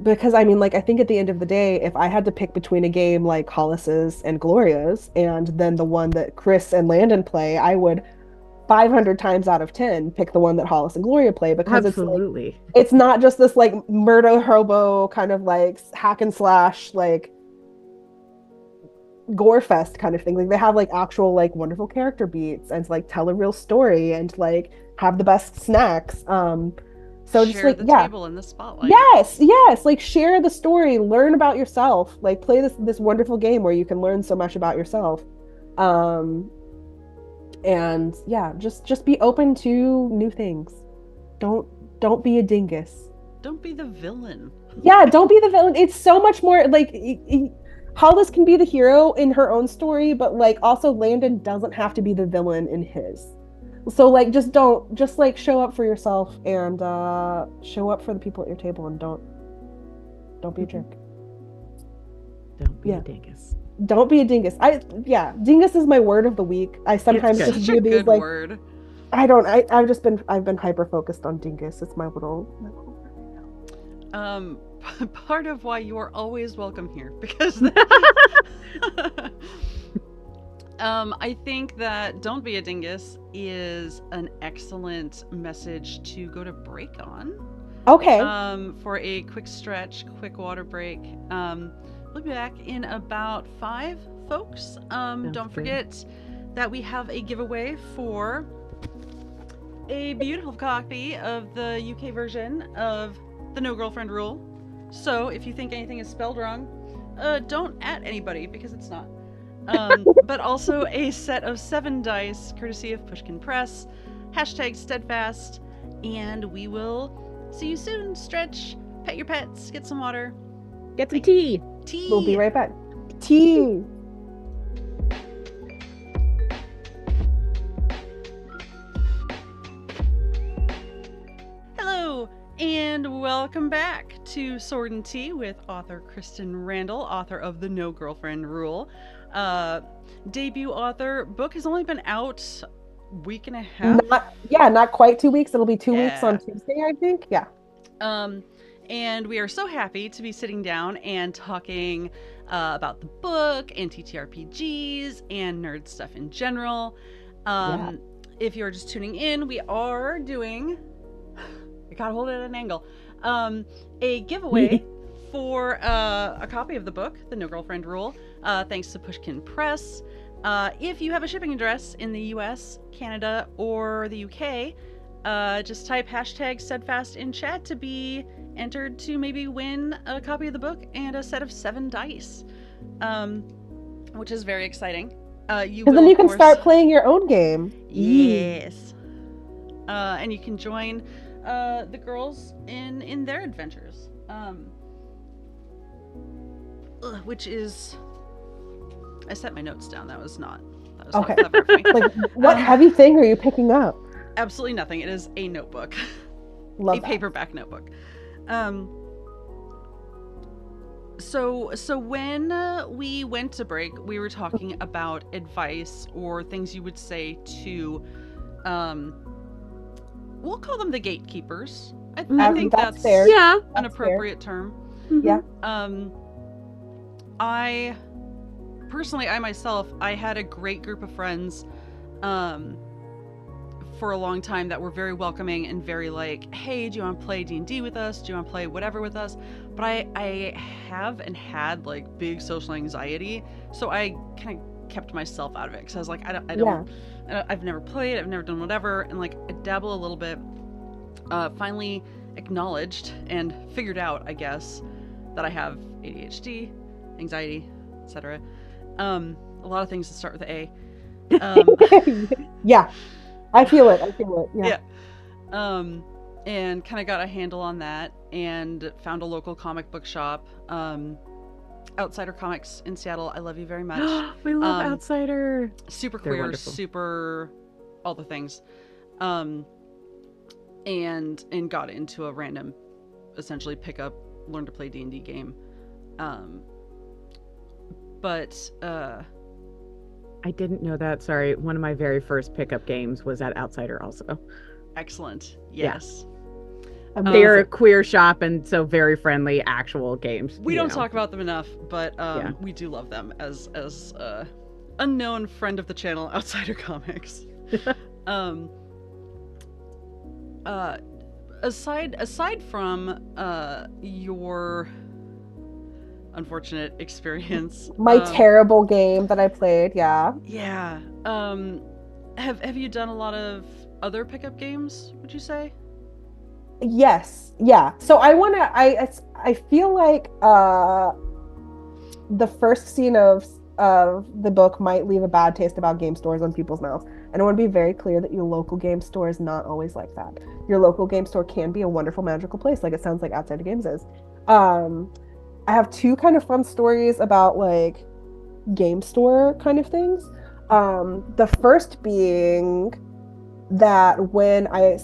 Because I mean, like, I think at the end of the day, if I had to pick between a game like Hollis's and Gloria's and then the one that Chris and Landon play, I would 500 times out of 10 pick the one that Hollis and Gloria play, because it's not just this like murder hobo kind of like hack and slash like gore fest kind of thing. Like, they have like actual like wonderful character beats and like tell a real story and like have the best snacks. So just share like, the table in the spotlight. Yes. Like, share the story, learn about yourself, like play this wonderful game where you can learn so much about yourself. And yeah, just be open to new things. Don't be a dingus. Don't be the villain. Yeah, don't be the villain. It's so much more like Hollis can be the hero in her own story, but like also Landon doesn't have to be the villain in his. So like, just like show up for yourself and show up for the people at your table, and don't be a jerk. Don't be a dingus. Don't be a dingus. Dingus is my word of the week. I sometimes just do these like word. I've been hyper focused on dingus. It's my little word right now. part of why you are always welcome here, because I think that Don't Be a Dingus is an excellent message to go to break on. Okay. For a quick stretch, quick water break. We'll be back in about 5, folks. Don't forget that we have a giveaway for a beautiful copy of the UK version of the No Girlfriend Rule. So if you think anything is spelled wrong, don't at anybody, because it's not. But also a set of 7 dice, courtesy of Pushkin Press, #steadfast, and we will see you soon. Stretch, pet your pets, get some water. Get some tea. Tea! We'll be right back. Tea! Hello, and welcome back to Sword and Tea with author Christen Randall, author of The No Girlfriend Rule. Debut author. Book has only been out a week and a half. Not quite 2 weeks. It'll be 2 weeks on Tuesday, I think. Yeah. And we are so happy to be sitting down and talking about the book and TTRPGs and nerd stuff in general. If you're just tuning in, we are doing, I gotta hold it at an angle, a giveaway for a copy of the book, The No Girlfriend Rule, thanks to Pushkin Press. If you have a shipping address in the US, Canada, or the UK, just type #steadfast in chat to be entered to maybe win a copy of the book and a set of 7 dice, which is very exciting. Then you can start playing your own game. Yes. And you can join the girls in their adventures, which is, I set my notes down. That was not Okay. not clever of me. Like, what heavy thing are you picking up? Absolutely nothing. It is a notebook. Love a that. paperback notebook. So when we went to break, we were talking about advice or things you would say to, we'll call them the gatekeepers. I think that's fair. Yeah. an appropriate term. Yeah. I myself, I had a great group of friends, for a long time that were very welcoming and very like, hey, do you want to play D&D with us? Do you want to play whatever with us? But I have and had like big social anxiety, so I kind of kept myself out of it because I was like, I've never played, I've never done whatever, and like I dabble a little bit. Finally acknowledged and figured out, I guess, that I have ADHD, anxiety, etc. A lot of things that start with A. Yeah. I feel it. Yeah. And kind of got a handle on that and found a local comic book shop, Outsider Comics in Seattle. I love you very much. We love Outsider. Super They're queer, wonderful. super all the things. And got into a random, essentially pick up, learn to play D&D game. But I didn't know that. Sorry. One of my very first pickup games was at Outsider also. excellent. Yes. They're a queer shop and so very friendly actual games. We don't talk about them enough, but we do love them as unknown friend of the channel, Outsider Comics. Aside from your unfortunate experience, My terrible game that I played, yeah. Yeah. Have you done a lot of other pickup games, would you say? Yes. Yeah. So I feel like the first scene of the book might leave a bad taste about game stores on people's mouths. And I want to be very clear that your local game store is not always like that. Your local game store can be a wonderful, magical place, like it sounds like Outside Games is. I have 2 kind of fun stories about like game store kind of things. The first being that when I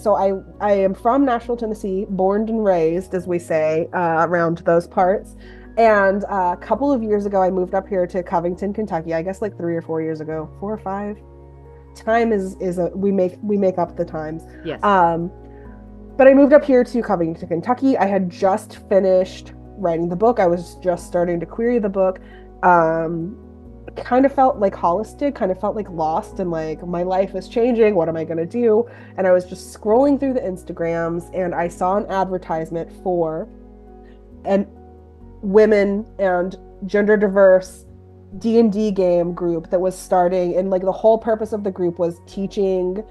am from Nashville, Tennessee, born and raised, as we say, around those parts. And a couple of years ago, I moved up here to Covington, Kentucky. I guess like 3 or 4 years ago, 4 or 5. Time we make up the times. Yes. But I moved up here to Covington, Kentucky. I had just finished writing the book. I was just starting to query the book. Kind of felt like Hollis did, kind of felt like lost and like my life is changing. What am I going to do? And I was just scrolling through the Instagrams and I saw an advertisement for an women and gender diverse D&D game group that was starting, and like the whole purpose of the group was teaching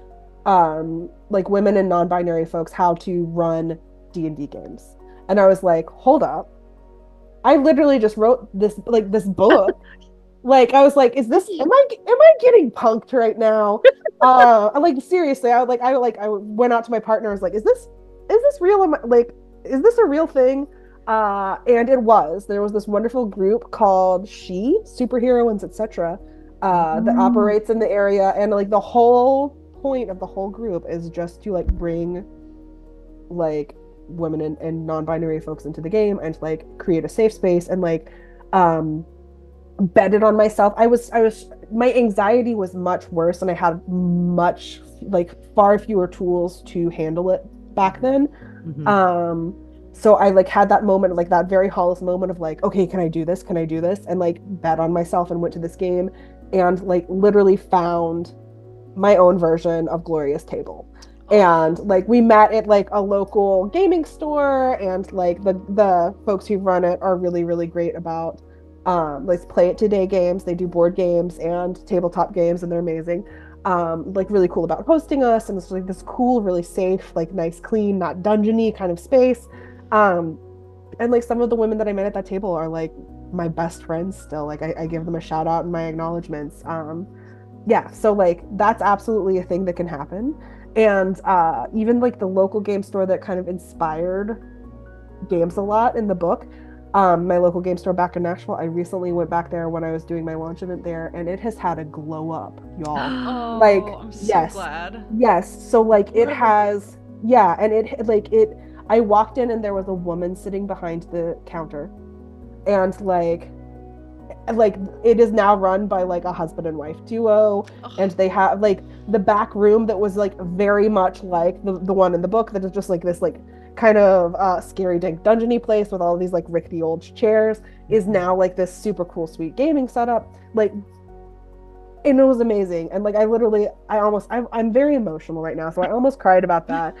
like women and non-binary folks how to run D&D games. And I was like, hold up. I literally just wrote this book. Like I was like, am I getting punked right now? Like seriously, I went out to my partner. I was like, is this real? Is this a real thing? And it was. There was this wonderful group called She, Superheroines, etc., that operates in the area, and like the whole point of the whole group is just to like bring like women and non-binary folks into the game and like create a safe space and like bet it on myself. I was my anxiety was much worse and I had much like far fewer tools to handle it back then. So I like had that moment, like that very Hollis moment of like, okay, can I do this? And like bet on myself and went to this game and like literally found my own version of Gloria's Table. And like we met at like a local gaming store, and like the folks who run it are really, really great about like Play It Today games. They do board games and tabletop games and they're amazing. Like really cool about hosting us, and it's like this cool, really safe, like nice, clean, not dungeony kind of space. And like some of the women that I met at that table are like my best friends still. Like I give them a shout out in my acknowledgements. Yeah, so like that's absolutely a thing that can happen. And even like the local game store that kind of inspired games a lot in the book, my local game store back in Nashville, I recently went back there when I was doing my launch event there, and it has had a glow up, y'all. Like, I'm so glad. Yes. So like it has, yeah, and it I walked in and there was a woman sitting behind the counter, and like it is now run by like a husband and wife duo, and they have like the back room that was like very much like the one in the book that is just like this like kind of scary dank dungeony place with all these like rickety old chairs is now like this super cool sweet gaming setup, like, and it was amazing. And like I'm very emotional right now, so I almost cried about that.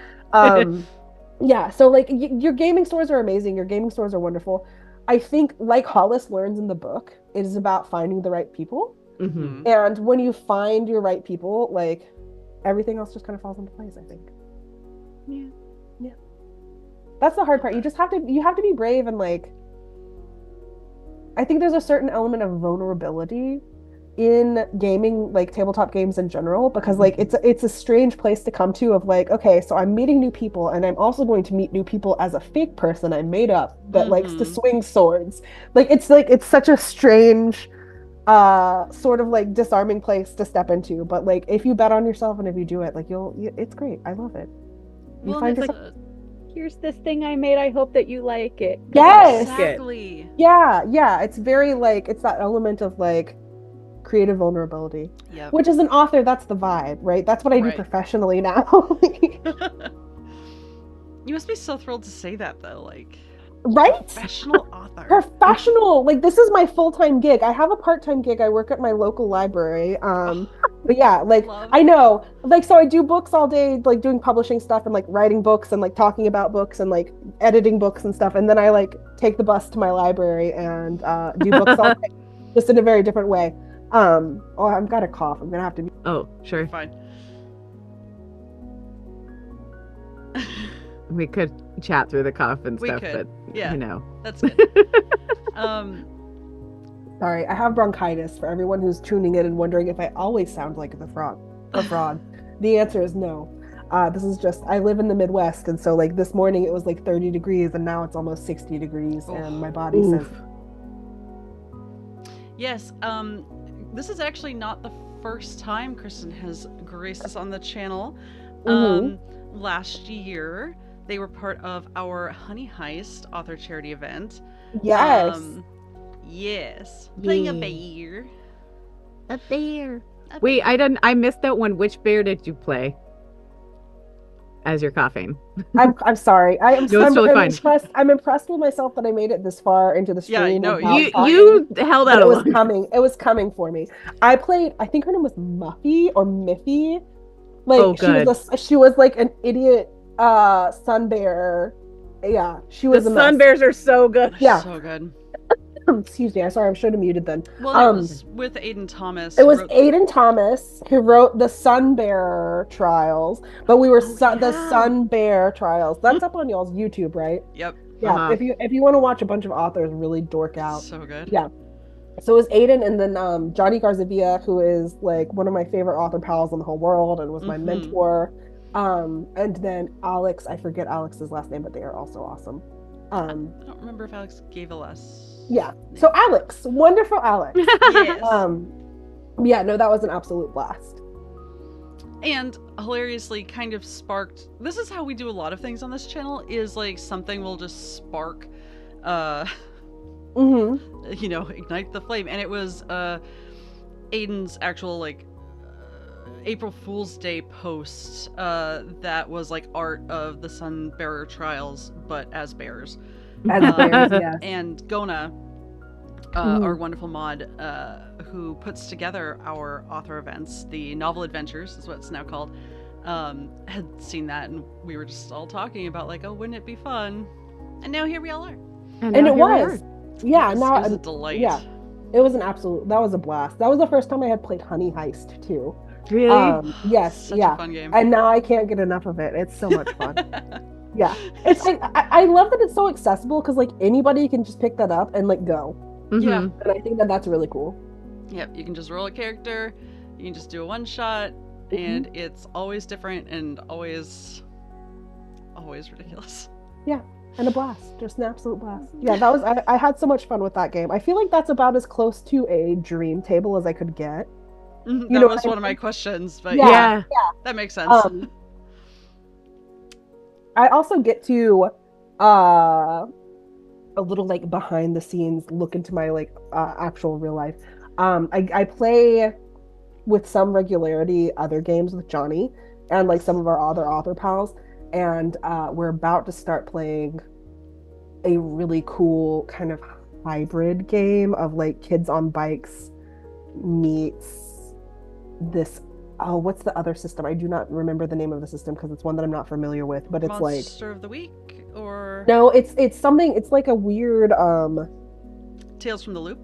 Yeah, so like your gaming stores are amazing, your gaming stores are wonderful. I think like Hollis learns in the book, it is about finding the right people. And when you find your right people, like everything else just kind of falls into place, I think. Yeah. That's the hard part. You have to be brave, and like I think there's a certain element of vulnerability in gaming, like tabletop games in general, because like it's a strange place to come to of like, okay, so I'm meeting new people and I'm also going to meet new people as a fake person I made up that likes to swing swords. Like it's such a strange sort of like disarming place to step into, but like if you bet on yourself and if you do it, like it's great. I love it. You find yourself here's this thing I made, I hope that you like it. Yes, exactly. Yeah, it's very like, it's that element of like creative vulnerability. Yep. Which as an author, that's the vibe, right? That's what I do professionally now. You must be so thrilled to say that though, like, right? Professional author. Professional. Like this is my full-time gig. I have a part-time gig. I work at my local library. But yeah, like I know, like, so I do books all day, like doing publishing stuff and like writing books and like talking about books and like editing books and stuff. And then I like take the bus to my library and do books all day, just in a very different way. I've got a cough. I'm gonna have to. Oh, sure. Fine. We could chat through the cough and stuff, but yeah, you know, that's good. Sorry, I have bronchitis. For everyone who's tuning in and wondering if I always sound like a frog. The answer is no. This is just, I live in the Midwest, and so like this morning it was like 30 degrees and now it's almost 60 degrees and my body says. Yes, this is actually not the first time Christen has graced us on the channel. Last year, they were part of our Honey Heist author charity event. Yes. Yes. Playing a bear. A bear. Wait, I missed that one. Which bear did you play? as you're coughing. I'm sorry. No, it's totally fine. impressed. I'm impressed with myself that I made it this far into the Yeah, stream. no, without You talking, held but out it a was long coming. It was coming for me. I played. I think her name was Muffy or Miffy. Like Oh, good. she was like an idiot sun bear. Yeah, she The was a sun mess. bears are so good. Yeah. So good. Excuse me. I'm sorry. I should have muted then. Well, it was with Aiden Thomas. It who was wrote- Aiden Thomas who wrote the Sun Bear Trials, but we were the yeah. Sun Bear Trials. That's up on y'all's YouTube, right? Yep. Yeah. Uh-huh. If you want to watch a bunch of authors really dork out. So good. Yeah. So it was Aiden and then Johnny Garzavia, who is like one of my favorite author pals in the whole world and was my mentor. And then Alex, I forget Alex's last name, but they are also awesome. I don't remember if Alex gave a last. Yeah. So Alex, wonderful Alex. Yes. Yeah, no, that was an absolute blast. And hilariously kind of sparked, this is how we do a lot of things on this channel, is like something will just spark you know, ignite the flame. And it was Aiden's actual like April Fool's Day post that was like art of the Sun Bearer Trials, but as bears. As bears, yes. And Gona, our wonderful mod, who puts together our author events, the Novel Adventures is what it's now called, had seen that, and we were just all talking about like, oh, wouldn't it be fun? And now here we all are. And it was. Yeah, it was a delight. Yeah, it was an absolute. That was a blast. That was the first time I had played Honey Heist too. Really? Yes. Such yeah. a fun game. And now I can't get enough of it. It's so much fun. Yeah, it's like I love that it's so accessible because like anybody can just pick that up and like go. Yeah. And I think that that's really cool. Yep, you can just roll a character, you can just do a one shot, and it's always different and always ridiculous. Yeah, and a blast, just an absolute blast. Yeah, that was I had so much fun with that game. I feel like that's about as close to a dream table as I could get. That was one of my questions, but yeah, that makes sense. I also get to a little like behind the scenes look into my like actual real life. I play with some regularity other games with Johnny and like some of our other author pals, and we're about to start playing a really cool kind of hybrid game of like Kids on Bikes meets this what's the other system? I do not remember the name of the system because it's one that I'm not familiar with, but it's Monster of the Week or no, it's something, it's like a weird Tales from the Loop.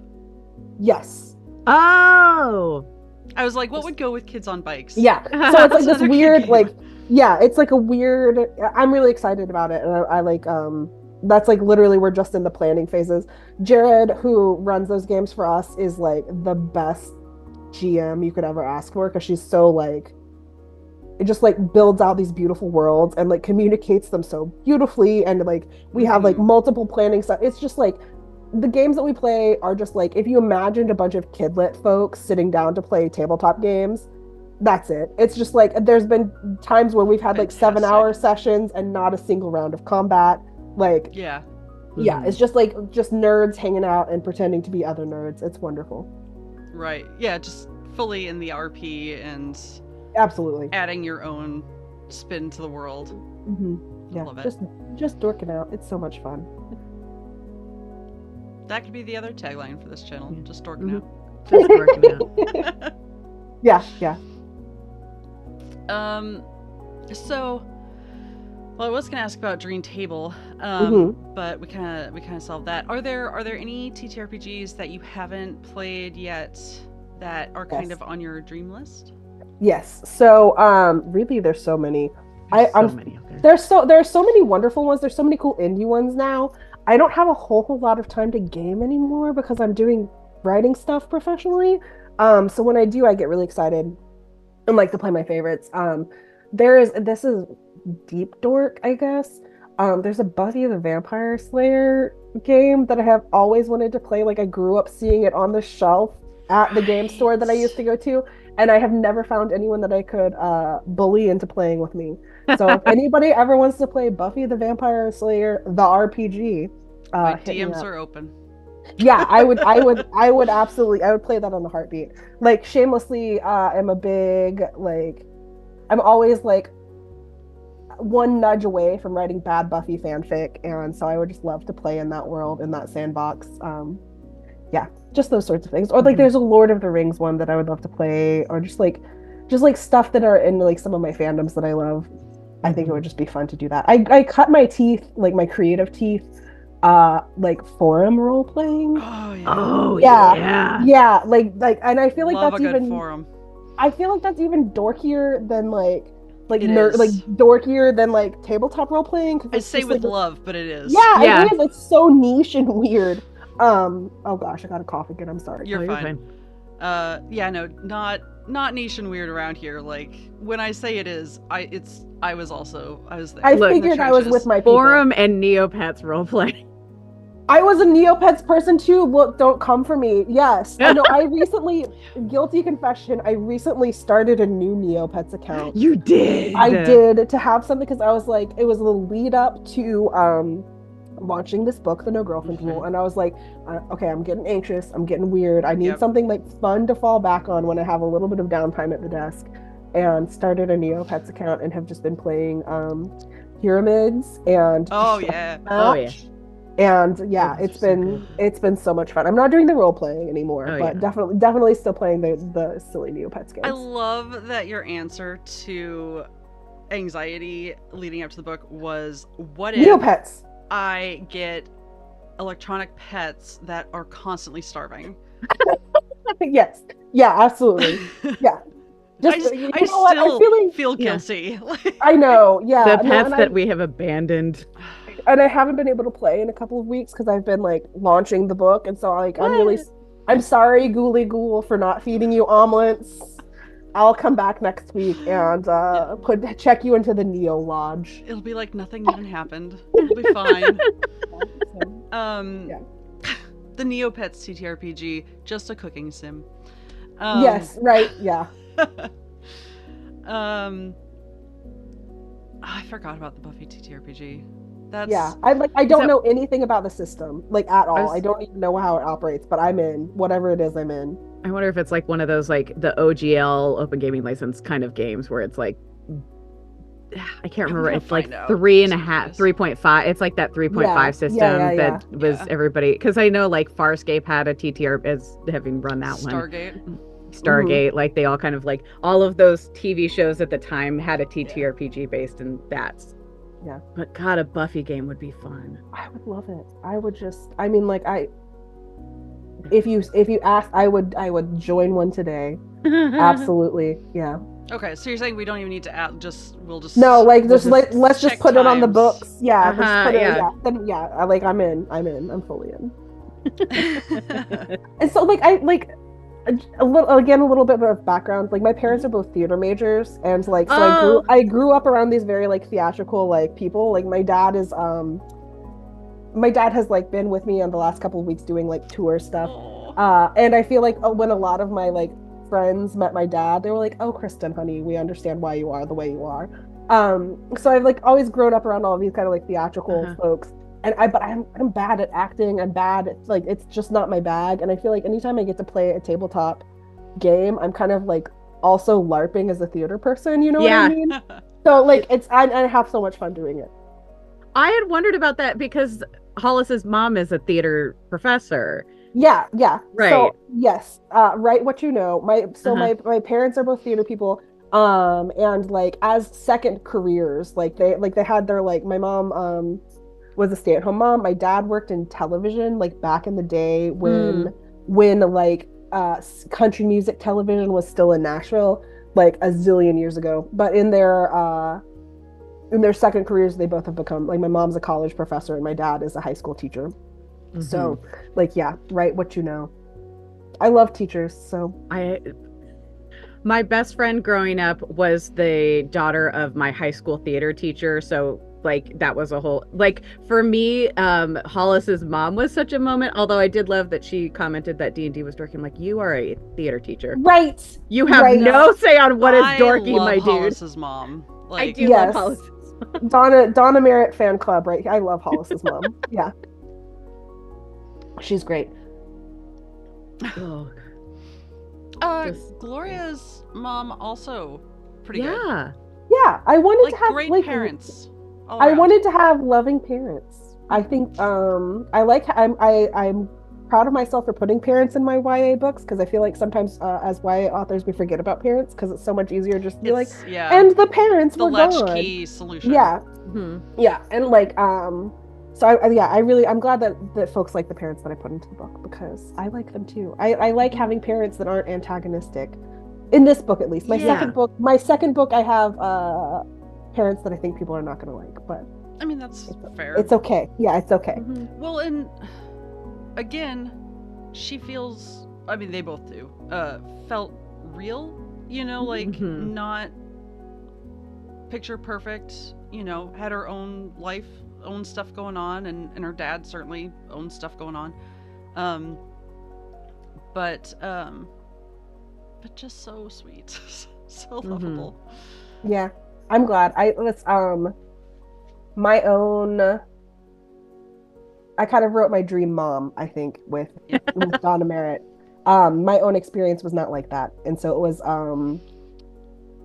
Yes. Oh, I was like, what would go with Kids on Bikes? Yeah. So it's like this Another weird game. like it's like a weird, I'm really excited about it, and I like that's like literally we're just in the planning phases. Jared, who runs those games for us, is like the best GM you could ever ask for because she's so like, it just like builds out these beautiful worlds and like communicates them so beautifully, and like we have like multiple planning stuff. It's just like the games that we play are just like if you imagined a bunch of kidlit folks sitting down to play tabletop games, that's it. It's just like there's been times where we've had like 7-hour sessions and not a single round of combat. Like yeah, it's just like just nerds hanging out and pretending to be other nerds. It's wonderful. Right. Yeah, just fully in the RP and absolutely adding your own spin to the world. Yeah, love it. Just dorking out. It's so much fun. That could be the other tagline for this channel. Just dorking out. just working out. Yeah. So, well, I was gonna ask about Dream Table, but we kind of solved that. Are there any TTRPGs that you haven't played yet that are kind of on your dream list? Yes. So, really, there's so many. There's so many wonderful ones. There's so many cool indie ones now. I don't have a whole lot of time to game anymore because I'm doing writing stuff professionally. So when I do, I get really excited and like to play my favorites. This is deep dork, I guess. There's a Buffy the Vampire Slayer game that I have always wanted to play. Like I grew up seeing it on the shelf at the game store that I used to go to, and I have never found anyone that I could bully into playing with me. So if anybody ever wants to play Buffy the Vampire Slayer, the RPG, my DMs are open. Yeah, I would absolutely, I would play that on a heartbeat. Like shamelessly, I'm a big like, I'm always like one nudge away from writing bad Buffy fanfic, and so I would just love to play in that world, in that sandbox. Yeah, just those sorts of things. Or like there's a Lord of the Rings one that I would love to play, or just like stuff that are in like some of my fandoms that I love. I think it would just be fun to do that. I cut my teeth, like my creative teeth, like forum role playing. Oh yeah. Oh Yeah. Yeah, like and I feel like Love that's a good even forum. I feel like that's even dorkier than like It nerd, is. like dorkier than like tabletop role playing, because I it's say just with like love, but it is. yeah, Yeah. it is. It's so niche and weird. Oh gosh, I got a cough again. I'm sorry. You're you're fine. Yeah, no, not niche and weird around here. Like when I say it is, I was there. I Look, figured I was with my people. Forum and Neopets roleplay. I was a Neopets person too. Look, don't come for me. Yes, I know. I recently, guilty confession, I recently started a new Neopets account. You did. I did, to have something, because I was like, it was the lead up to launching this book, The No Girlfriend Rule, and I was like, okay, I'm getting anxious, I'm getting weird, I need something like fun to fall back on when I have a little bit of downtime at the desk, and started a Neopets account and have just been playing pyramids and Oh yeah. Oh yeah. and yeah, Those it's are so been good. it's been so much fun. I'm not doing the role playing anymore, Oh, but yeah. definitely still playing the silly Neopets games. I love that your answer to anxiety leading up to the book was, what if Neopets. I get electronic pets that are constantly starving? Yes. Yeah, absolutely. Yeah. Just, I still feel guilty. I know. Yeah. The pets that we have abandoned. And I haven't been able to play in a couple of weeks because I've been like launching the book, and so like I'm sorry, Ghoulie Ghoul, for not feeding you omelets. I'll come back next week and check you into the Neo Lodge. It'll be like nothing even happened. It'll be fine. Yeah. The Neopets TTRPG, just a cooking sim. Yes, right, yeah. I forgot about the Buffy TTRPG. Yeah, I don't know anything about the system, like, at all. I don't even know how it operates, but I'm in. Whatever it is, I'm in. I wonder if it's like one of those like the OGL open gaming license kind of games where it's like, I can't remember. It's like 3.5. It's like that 3.5 system that was everybody. Because I know like Farscape had a TTR as having run that Stargate. one. Stargate, like they all kind of like all of those TV shows at the time had a TTRPG based in that. Yeah. But God, a Buffy game would be fun. I would love it. I would just, I mean, like, if you asked, I would join one today. Absolutely. Yeah. Okay, so you're saying we don't even need to add, no, like, let's just put it on the books. Yeah. Uh-huh, yeah. Like, I'm in. I'm fully in. And so like a little bit of background. Like, my parents are both theater majors, and like, so I grew up around these very like theatrical like people. Like, my dad has like been with me on the last couple of weeks doing like tour stuff. And I feel like when a lot of my like friends met my dad, they were like, "Oh, Christen, honey, we understand why you are the way you are." So I've like always grown up around all of these kind of like theatrical folks. And I'm bad at acting. I'm bad at, like, it's just not my bag. And I feel like anytime I get to play a tabletop game, I'm kind of like also LARPing as a theater person, you know what I mean? So like I have so much fun doing it. I had wondered about that because Hollis's mom is a theater professor. Yeah. Right. So yes, right what you know. My parents are both theater people. And like as second careers, like they had their like, my mom was a stay-at-home mom. My dad worked in television, like back in the day when like country music television was still in Nashville, like a zillion years ago. But in their second careers, they both have become, like, my mom's a college professor and my dad is a high school teacher. Mm-hmm. So like, yeah, right what you know. I love teachers. So my best friend growing up was the daughter of my high school theater teacher, so like that was a whole, like, for me, Hollis's mom was such a moment, although I did love that she commented that D&D was dorky. I'm like, you are a theater teacher, right? You have no say on what is dorky, love my dude. Hollis's mom. Like, I do love Hollis's mom. Donna Merritt fan club, right? I love Hollis's mom. Yeah, she's great. Gloria's mom also pretty good. Yeah, I wanted Like to have great like parents. All I around. wanted to have loving parents. I think I'm proud of myself for putting parents in my YA books because I feel like sometimes as YA authors we forget about parents because it's so much easier just to be like, It's and the parents the were gone. latchkey solution. Yeah, Mhm. yeah, and like so I'm glad that folks like the parents that I put into the book because I like them too. I like having parents that aren't antagonistic. In this book, at least. My Yeah. second book, I have parents that I think people are not going to like, but I mean, that's fair. it's okay. Yeah, it's okay. Mhm. Well, and again, she feels, I mean, they both do, felt real, you know, like Mhm. not picture perfect, you know, had her own life, own stuff going on, and her dad certainly owned stuff going on. Um, but just so sweet, so lovable. Yeah, I'm glad. I was my own. I kind of wrote my dream mom. I think with Donna Merritt. My own experience was not like that, and so it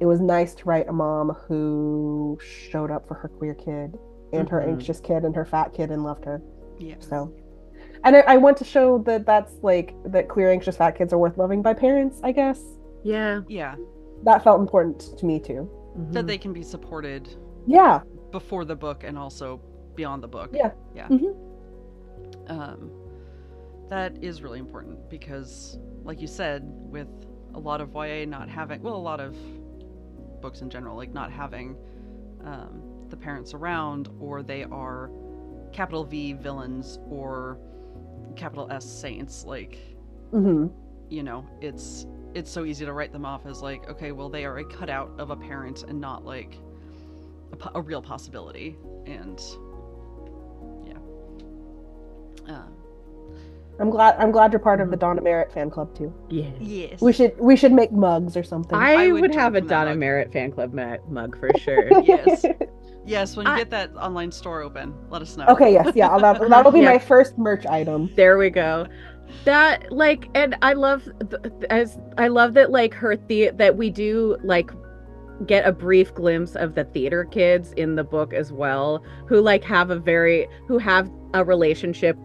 was nice to write a mom who showed up for her queer kid and her Mhm. anxious kid and her fat kid and loved her. Yeah. So, and I want to show that that's like that queer anxious fat kids are worth loving by parents, I guess. Yeah. Yeah. That felt important to me too. That Mhm. they can be supported Yeah. before the book and also beyond the book. Yeah. Yeah. Mhm. That is really important because, like you said, with a lot of YA not having, well, a lot of books in general, like not having the parents around, or they are capital V villains or capital S saints, like, Mhm. you know, it's so easy to write them off as like, okay, well, they are a cutout of a parent and not like a real possibility. And yeah. I'm glad you're part of the Donna Merritt fan club too. Yeah. Yes. We should make mugs or something. I would would drink have a from that Donna mug. Merritt fan club mug for sure. Yes. Yes, when you I- get that online store open, let us know. Okay, yes, yeah, that'll be Yeah. my first merch item. There we go. That like, and I love I love that like that we do like get a brief glimpse of the theater kids in the book as well, who like have a relationship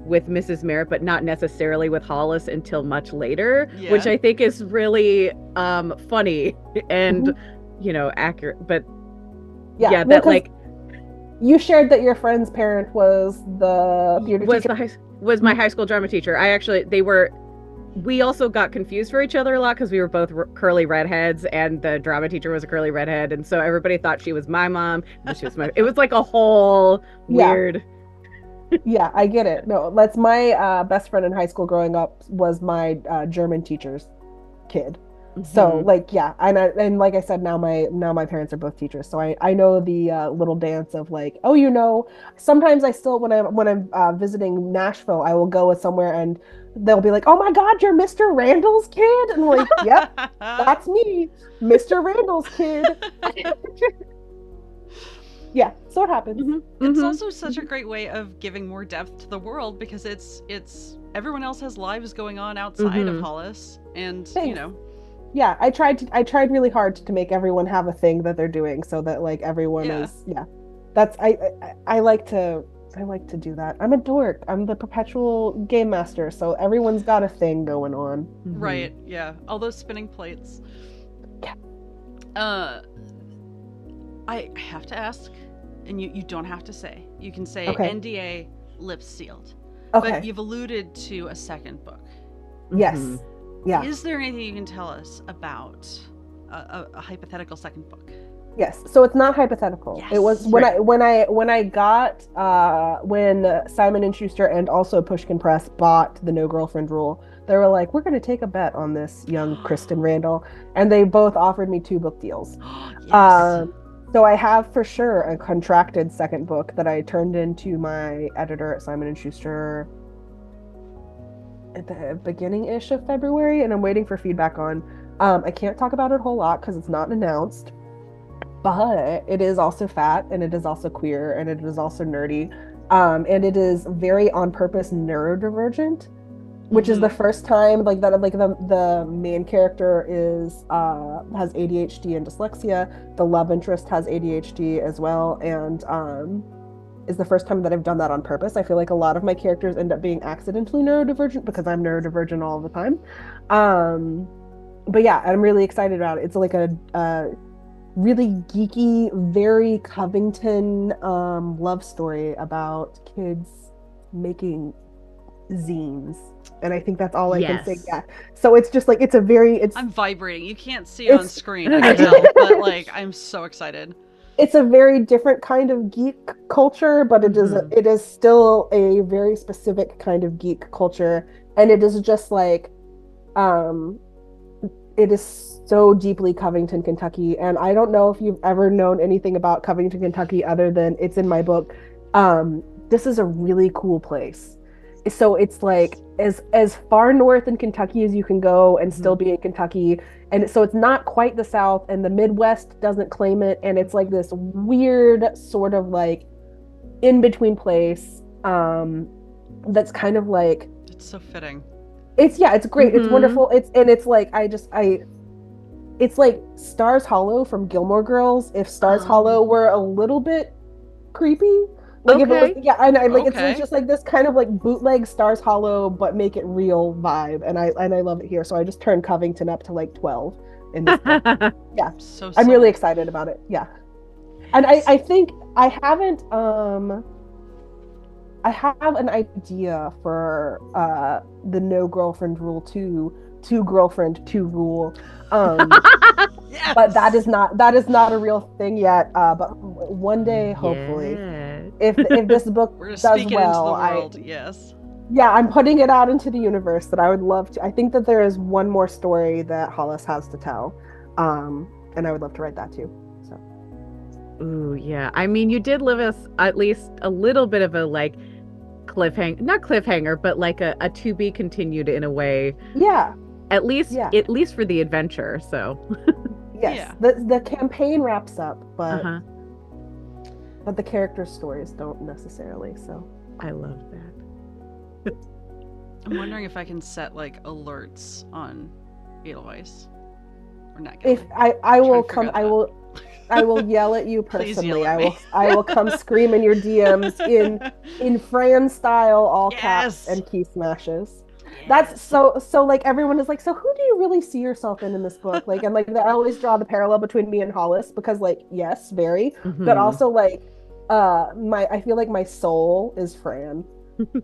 with Mrs. Merritt, but not necessarily with Hollis until much later, Yeah. which I think is really funny and you know accurate. But Yeah, yeah, well, that 'cause like you shared that your friend's parent was the theater was teacher. was my high school drama teacher. We also got confused for each other a lot because we were both curly redheads, and the drama teacher was a curly redhead, and so everybody thought she was my mom. And she was it was like a whole weird. Yeah, I get it. No, that's my best friend in high school growing up was my German teacher's kid. So like yeah, and like I said, now my parents are both teachers, so I know the little dance of like, oh, you know, sometimes I still when I'm visiting Nashville, I will go somewhere and they'll be like, oh my God, you're Mr. Randall's kid, and I'm like, yep, that's me, Mr. Randall's kid. Yeah, so it happens. It's also such a great way of giving more depth to the world because it's everyone else has lives going on outside of Hollis, and you Thanks. know. Yeah, I tried really hard to make everyone have a thing that they're doing so that like everyone is That's I like to do that. I'm a dork. I'm the perpetual game master, so everyone's got a thing going on. Right, yeah. All those spinning plates. Yeah. I have to ask, and you don't have to say. You can say Okay. NDA, lips sealed. Okay. But you've alluded to a second book. Yes. Yeah. Is there anything you can tell us about a hypothetical second book? Yes. So it's not hypothetical. Yes. It was when I got when Simon and Schuster and also Pushkin Press bought the No Girlfriend Rule, they were like, we're going to take a bet on this young Christen Randall, and they both offered me 2 book deals. Yes. So I have for sure a contracted second book that I turned into my editor at Simon and Schuster at the beginning-ish of February, and I'm waiting for feedback on. I can't talk about it a whole lot because it's not announced, but it is also fat, and it is also queer, and it is also nerdy, and it is very on purpose neurodivergent. which is the first time like that, like the main character is has ADHD and dyslexia. The love interest has ADHD as well, and is the first time that I've done that on purpose. I feel like a lot of my characters end up being accidentally neurodivergent because I'm neurodivergent all the time. But yeah, I'm really excited about it. It's like a really geeky, very Covington love story about kids making zines. And I think that's all I can say. Yeah. So it's just like I'm vibrating. You can't see it on screen, I can tell, but like I'm so excited. It's a very different kind of geek culture, but it is still a very specific kind of geek culture. And it is just like it is so deeply Covington, Kentucky. And I don't know if you've ever known anything about Covington, Kentucky other than it's in my book. This is a really cool place. So it's like as far north in Kentucky as you can go and still be in Kentucky. And so it's not quite the South, and the Midwest doesn't claim it. And it's like this weird sort of like in-between place that's kind of like... It's so fitting. It's great. It's wonderful. It's like, it's like Stars Hollow from Gilmore Girls if Stars Hollow were a little bit creepy. Like if it was, it's just like this kind of like bootleg Stars Hollow, but make it real vibe, and I love it here. So I just turned Covington up to like 12 in this book. Yeah, I'm really excited about it. Yeah, and I think I haven't I have an idea for the no girlfriend rule two girlfriend two rule. Yes. But that is not a real thing yet. But one day, hopefully, if this book does well, I'm putting it out into the universe. That I would love to. I think that there is one more story that Hollis has to tell, and I would love to write that too. So. Ooh, yeah. I mean, you did leave us at least a little bit of a like not cliffhanger, but like a to be continued in a way. Yeah. At least for the adventure. So. Yes, the campaign wraps up, but the character stories don't necessarily. So I love that. I'm wondering if I can set like alerts on Edelweiss or not. If I will come, I will yell at you personally. I will come scream in your DMs in Fran style, all caps and key smashes. That's so like everyone is like, so who do you really see yourself in this book? Like, and like I always draw the parallel between me and Hollis because like, yes, very, but also like I feel like my soul is Fran.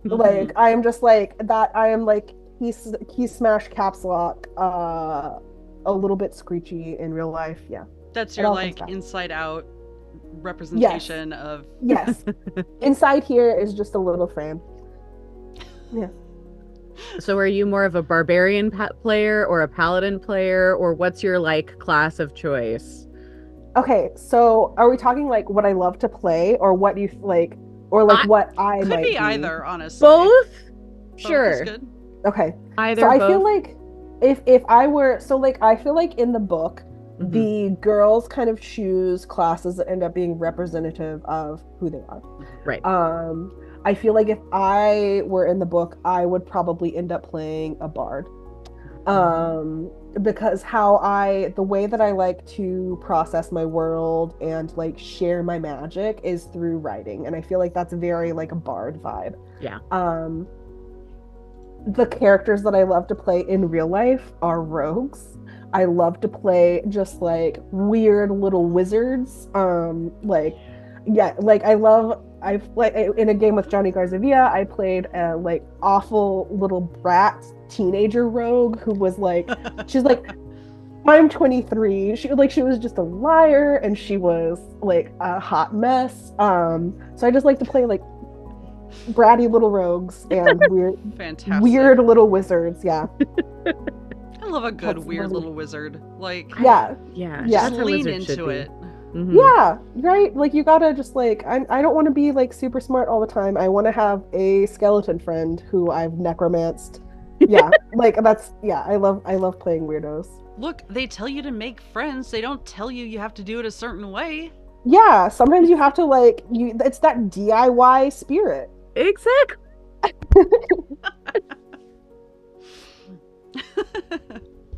Like I am just like that. I am like key smash caps lock a little bit screechy in real life. Yeah, that's your like inside out representation of inside here is just a little Fran. Yeah. So are you more of a barbarian player or a paladin player, or what's your like class of choice? Okay, so are we talking like what I love to play, or what you like, or like what I could might be be? Either, honestly. Both sure. Is good. Okay. Either. So I feel like if I were I feel like in the book the girls kind of choose classes that end up being representative of who they are. Right. I feel like if I were in the book, I would probably end up playing a bard. Because the way that I like to process my world and like share my magic is through writing. And I feel like that's very like a bard vibe. Yeah. The characters that I love to play in real life are rogues. I love to play just like weird little wizards. I've like in a game with Johnny Garzavia, I played a like awful little brat teenager rogue who was like, she's like, I'm 23. She was just a liar and she was like a hot mess. So I just like to play like bratty little rogues and weird little wizards. Yeah. I love a good weird little wizard. Like just lean into it. Mm-hmm. Yeah, right. Like you gotta just like I don't want to be like super smart all the time. I want to have a skeleton friend who I've necromanced. Yeah, like that's I love playing weirdos. Look, they tell you to make friends. They don't tell you you have to do it a certain way. Yeah, sometimes you have to like it's that DIY spirit. Exactly.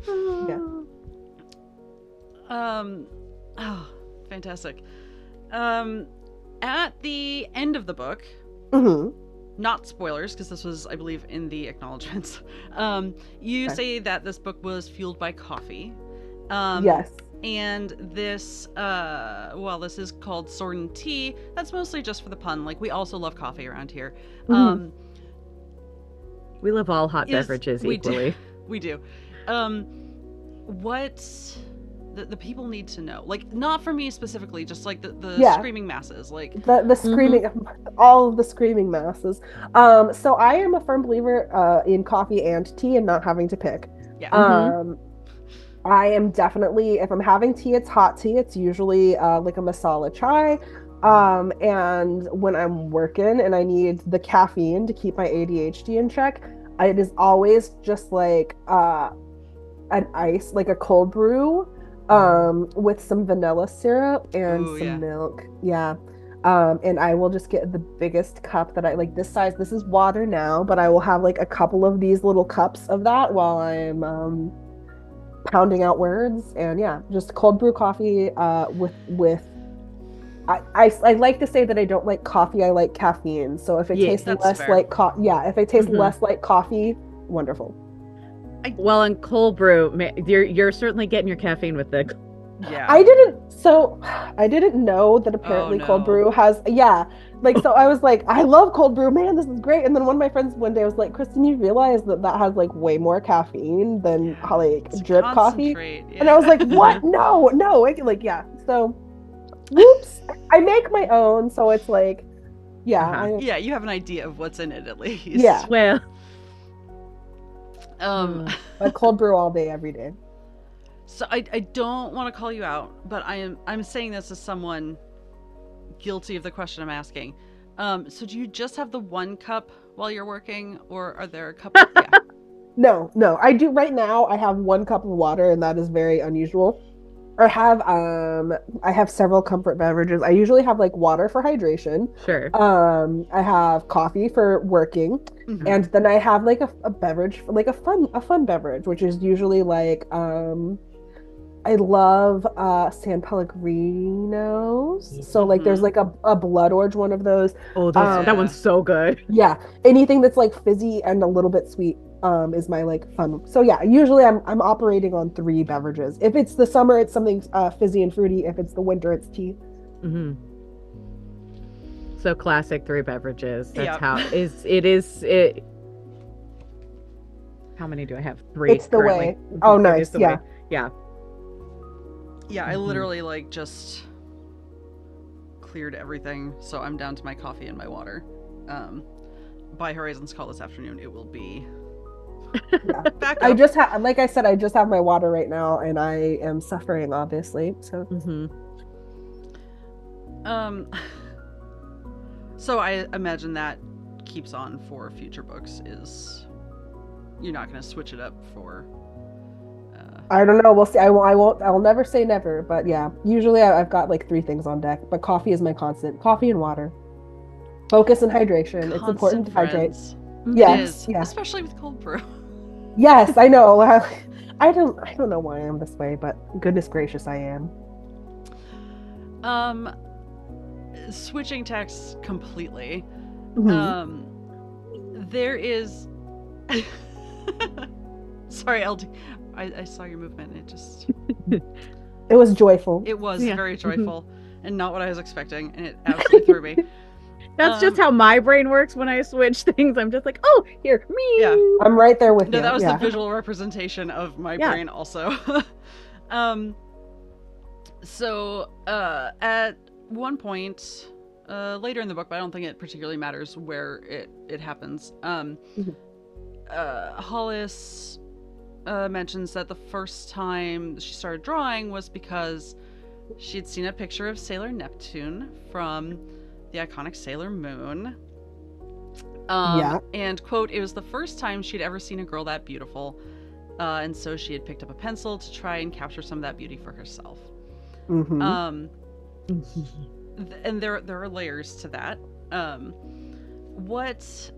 Yeah. Oh, fantastic. At the end of the book, Mhm. not spoilers, because this was, I believe, in the acknowledgments. You Okay. say that this book was fueled by coffee. Yes. And this, this is called Sword and Tea. That's mostly just for the pun. Like, we also love coffee around here. Mhm. We love all hot beverages we equally. do. We do. What the people need to know, like, not for me specifically, just like the Yeah. screaming masses, like The screaming, all of the screaming masses. So I am a firm believer in coffee and tea and not having to pick. yeah. I am definitely, if I'm having tea, it's hot tea. It's usually like a masala chai. And when I'm working and I need the caffeine to keep my ADHD in check, it is always just like an ice, like a cold brew, with some vanilla syrup and Ooh, some yeah. milk. Yeah. And I will just get the biggest cup that I like, this size. This is water now, but I will have like a couple of these little cups of that while I'm pounding out words. And yeah, just cold brew coffee with I like to say that I don't like coffee, I like caffeine. So if it Yeah, tastes that's less fair. like if it tastes less like coffee, wonderful. Well, in cold brew, you're certainly getting your caffeine with the. Yeah. I didn't know that apparently cold no. brew has, like, so I was like, I love cold brew, man, this is great. And then one of my friends one day was like, Kristen, you realize that that has like way more caffeine than like It's drip coffee? concentrate, And I was like, yeah. what? No, like, yeah. So, whoops, I make my own, so it's like, yeah, Yeah, you have an idea of what's in it at least. Yeah. Well, like cold brew all day, every day. So I don't want to call you out, but I'm saying this as someone guilty of the question I'm asking. So do you just have the one cup while you're working, or are there a couple? Yeah. No, I do right now. I have one cup of water, and that is very unusual. I have several comfort beverages. I usually have like water for hydration. sure. I have coffee for working, Mhm. and then I have like a beverage, like a fun beverage, which is usually like I love San Pellegrinos. So like there's like a blood orange one of those. Oh, Um, that one's so good. yeah, anything that's like fizzy and a little bit sweet is my like fun. So yeah, usually I'm operating on 3 beverages. If it's the summer, it's something fizzy and fruity. If it's the winter, it's tea. So classic 3 beverages. That's Yep. how it. How many do I have? 3. It's the currently. way. Oh, It nice. is the Yeah. way. Yeah. Yeah, I literally like just cleared everything, so I'm down to my coffee and my water. By Horizon's call this afternoon, it will be Yeah. back up. I just have, like I said, I just have my water right now, and I am suffering, obviously. So So I imagine that keeps on for future books. Is you're not going to switch it up for? I don't know. We'll see. I won't. I'll never say never. But yeah, usually I've got like 3 things on deck. But coffee is my constant. Coffee and water. Focus and hydration. It's important to hydrate. Yes. It is, Yeah. especially with cold brew. Yes, I know. I don't know why I am this way, but goodness gracious, I am. Switching tacks completely. Mhm. There is. Sorry, LD. I saw your movement. It just. It was joyful. It was Yeah. very joyful, and not what I was expecting, and it absolutely threw me. That's just how my brain works when I switch things. I'm just like, oh, here, me. Yeah. I'm right there with you. No, that was yeah. the visual representation of my brain also. So at one point later in the book, but I don't think it particularly matters where it happens, Hollis mentions that the first time she started drawing was because she had seen a picture of Sailor Neptune from the iconic Sailor Moon. And quote, it was the first time she'd ever seen a girl that beautiful, and so she had picked up a pencil to try and capture some of that beauty for herself. And there are layers to that. What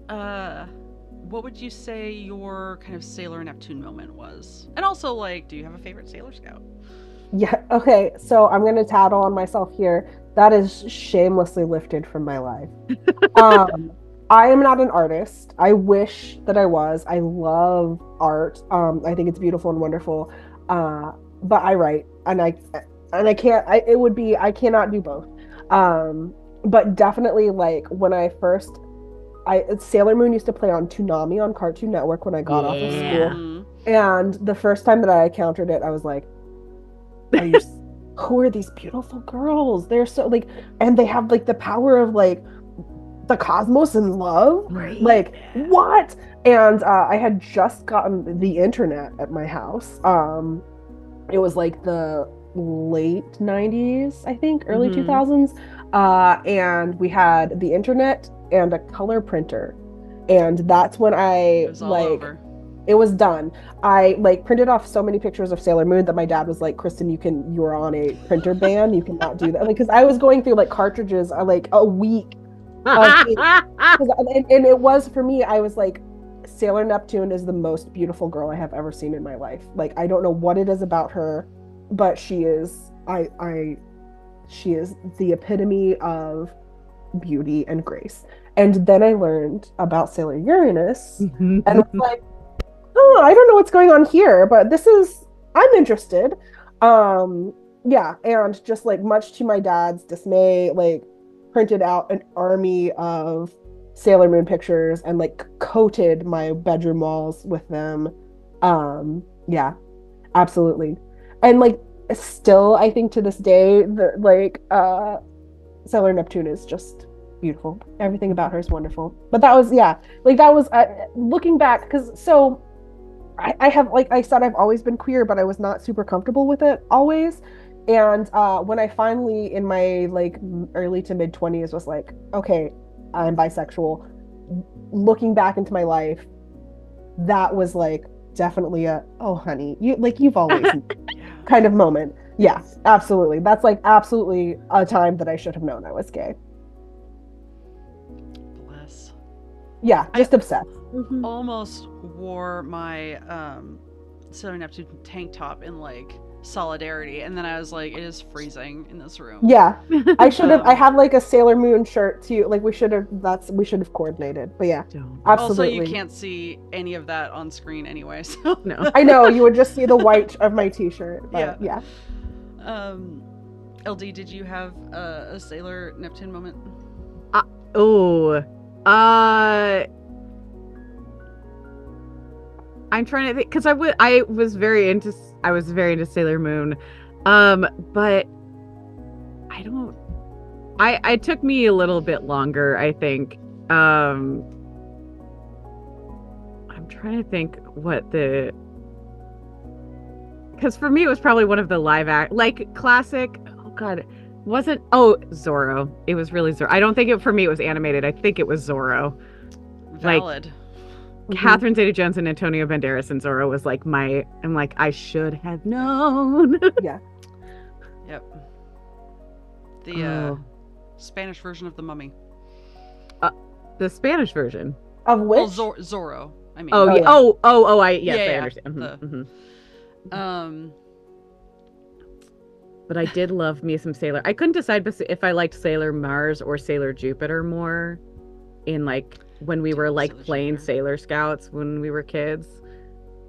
what would you say your kind of Sailor Neptune moment was? And also, like, do you have a favorite Sailor Scout? Yeah, okay. So I'm gonna tattle on myself here. That is shamelessly lifted from my life. Um, I am not an artist. I wish that I was. I love art. I think it's beautiful and wonderful. Uh, but I write and I can't it would be I cannot do both. But definitely like when I first I Sailor Moon used to play on Toonami on Cartoon Network when I got off of Yeah. school. Mhm. And the first time that I encountered it, I was like, are you who are these beautiful girls? They're so like and they have like the power of like the cosmos and love. Right. Like what? And I had just gotten the internet at my house. It was like the late 90s, I think, early Mhm. 2000s. And we had the internet and a color printer. And that's when It was all like over. it was done. I like printed off so many pictures of Sailor Moon that my dad was like, Kristen, you're on a printer ban. You cannot do that. Like, because I was going through like cartridges like a week of ink. And it was for me, I was like, Sailor Neptune is the most beautiful girl I have ever seen in my life. Like, I don't know what it is about her, but she is she is the epitome of beauty and grace. And then I learned about Sailor Uranus and was like, oh, I don't know what's going on here, but I'm interested. Yeah, and just like much to my dad's dismay, like printed out an army of Sailor Moon pictures and like coated my bedroom walls with them. Yeah, absolutely. And like still I think to this day the like Sailor Neptune is just beautiful. Everything about her is wonderful. But that was yeah, like that was looking back because so I have, like I said, I've always been queer, but I was not super comfortable with it always. And when I finally, in my like early to mid 20s, was like, okay, I'm bisexual. Looking back into my life, that was like definitely a, oh, honey, you've always kind of moment. Yeah, absolutely. That's like absolutely a time that I should have known I was gay. Bless. Yeah, just obsessed. Almost wore my Sailor Neptune tank top in like solidarity, and then I was like, it is freezing in this room. Yeah, I should have. I Um, had like a Sailor Moon shirt too. Like we should have coordinated. But yeah, Also, absolutely. you can't see any of that on screen anyway. So No. I know you would just see the white of my t-shirt. But yeah. LD, did you have a Sailor Neptune moment? I'm trying to think because I was very into Sailor Moon, but I don't. It took me a little bit longer, I think. I'm trying to think because for me it was probably one of the live act like classic. Oh God, Zorro. It was really Zorro. I don't think for me it was animated. I think it was Zorro. Valid. Catherine Zeta-Jones and Antonio Banderas and Zorro was like I'm like, I should have known. Yeah. Yep. The Spanish version of the Mummy. The Spanish version. Of which? Well, Zorro. I mean. Oh, yeah. yeah. I understand. But I did love me some Sailor. I couldn't decide if I liked Sailor Mars or Sailor Jupiter more in like when we were like playing Sailor Scouts when we were kids.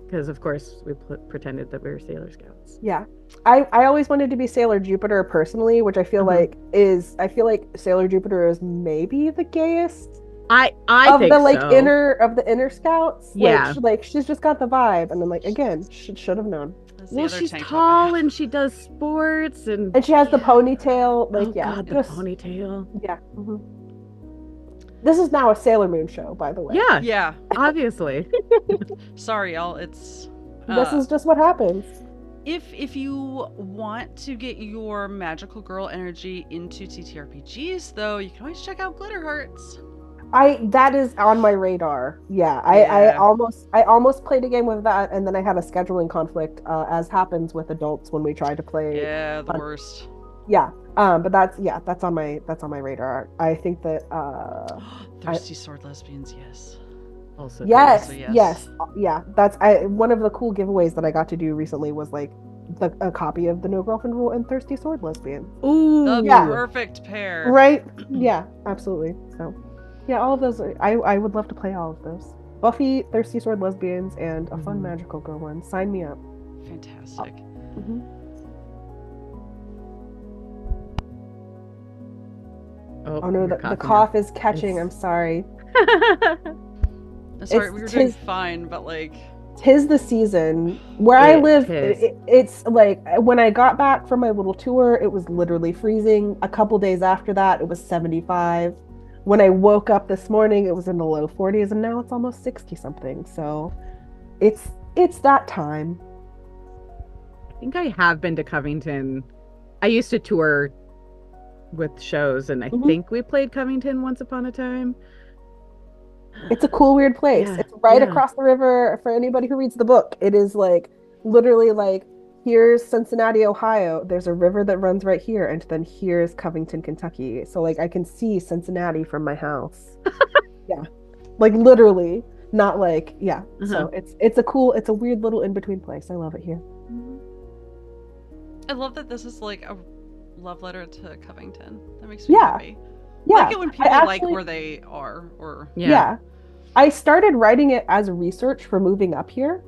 Because of course we pretended that we were Sailor Scouts. Yeah. I always wanted to be Sailor Jupiter personally, which I feel like Sailor Jupiter is maybe the gayest I of think the like so. inner scouts. Yeah. Like she's just got the vibe, and I'm like, again, should have known. Well, she's tall and she does sports and she has the ponytail. Like God, the ponytail. Yeah. Mm-hmm. This is now a Sailor Moon show, by the way. Yeah. Yeah. Obviously. Sorry, y'all. It's this is just what happens. If you want to get your magical girl energy into TTRPGs, though, you can always check out Glitter Hearts. That is on my radar. Yeah, I almost played a game with that, and then I had a scheduling conflict, as happens with adults when we try to play. Yeah, the worst. Yeah, but that's on my radar. I think that Thirsty sword lesbians, yes. Also, Yes, Also, yes, yeah. That's one of the cool giveaways that I got to do recently was like a copy of the No Girlfriend Rule and Thirsty Sword Lesbian. Ooh, the Yeah. perfect pair. Right? Yeah, absolutely. So, yeah, all of those. I would love to play all of those. Buffy, Thirsty Sword Lesbians, and a fun Mhm. magical girl one. Sign me up. Fantastic. Hmm. Oh no, you're the coughing cough is catching. I'm It's- sorry. Sorry, It's we were doing tis fine, but like, tis the season where I live. is. It's like when I got back from my little tour, it was literally freezing. A couple days after that, it was 75. When I woke up this morning, it was in the low 40s, and now it's almost 60 something. So it's that time. I think I have been to Covington. I used to tour with shows, and I Mhm. think we played Covington once upon a time. It's a cool, weird place. Yeah, It's right yeah. across the river for anybody who reads the book. It is like literally like here's Cincinnati, Ohio. There's a river that runs right here, and then here's Covington, Kentucky. So like I can see Cincinnati from my house. Yeah. Like literally, not like yeah. So it's a cool, it's a weird little in-between place. I love it here. I love that this is like a love letter to Covington. That makes me Yeah. happy. Yeah. I like it when people like actually- where they are, or Yeah. I started writing it as research for moving up here.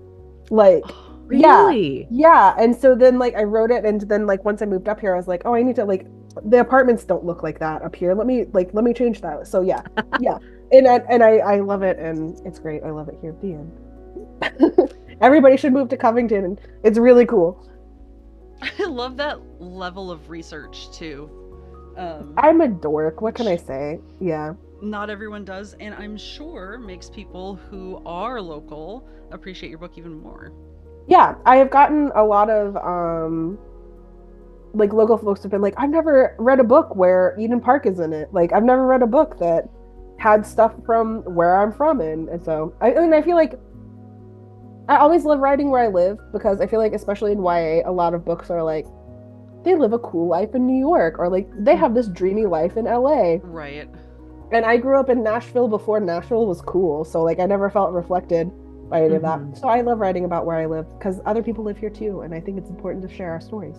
Like Really? Yeah, and so then like I wrote it, and then like once I moved up here, I was like, oh, I need to like the apartments don't look like that up here. Let me change that. So yeah, yeah, and I love it, and it's great. I love it here. The end. Everybody should move to Covington, and it's really cool. I love that level of research too. I'm a dork. What can I say? Yeah. Not everyone does, and I'm sure makes people who are local appreciate your book even more. Yeah, I have gotten a lot of like local folks have been like, I've never read a book where Eden Park is in it. Like I've never read a book that had stuff from where I'm from, and so I feel like I always love writing where I live, because I feel like especially in YA, a lot of books are like they live a cool life in New York, or like they have this dreamy life in LA. Right. And I grew up in Nashville before Nashville was cool, so like I never felt reflected by any of that. So I love writing about where I live because other people live here too, and I think it's important to share our stories.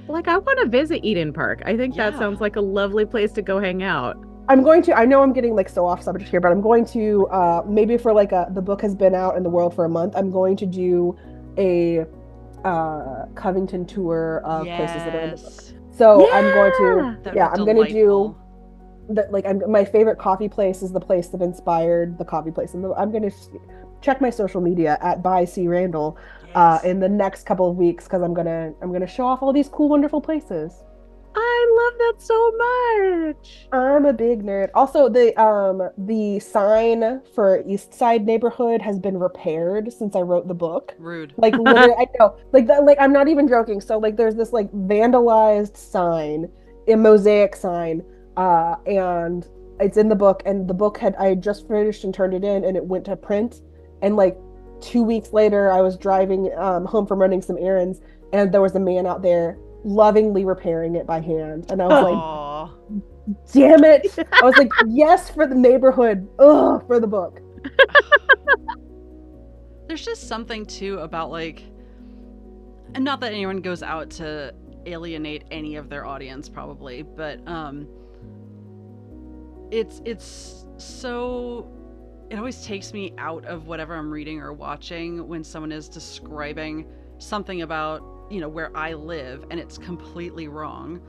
Like, I want to visit Eden Park. I think that Yeah. sounds like a lovely place to go hang out. I'm going to, I know I'm getting like so off subject here, but I'm going to maybe for like the book has been out in the world for a month, I'm going to do a Covington tour of places that are in the book. So I'm going to That'd be I'm going to do delightful. that. Like my favorite coffee place is the place that inspired the coffee place, and I'm going to check my social media at by C Randall Yes. in the next couple of weeks, because I'm gonna show off all these cool, wonderful places. I love that so much. I'm a big nerd. Also, the sign for East Side neighborhood has been repaired since I wrote the book. Rude. Like literally, I know. Like I'm not even joking. So like there's this like vandalized sign, a mosaic sign, and it's in the book. And the book I had just finished and turned it in, and it went to print. And like 2 weeks later, I was driving home from running some errands, and there was a man out there lovingly repairing it by hand, and I was like, Aw. damn it. I was like, yes, for the neighborhood, ugh, for the book. There's just something too about like, and not that anyone goes out to alienate any of their audience probably, but it's so, it always takes me out of whatever I'm reading or watching when someone is describing something about, you know, where I live, and it's completely wrong.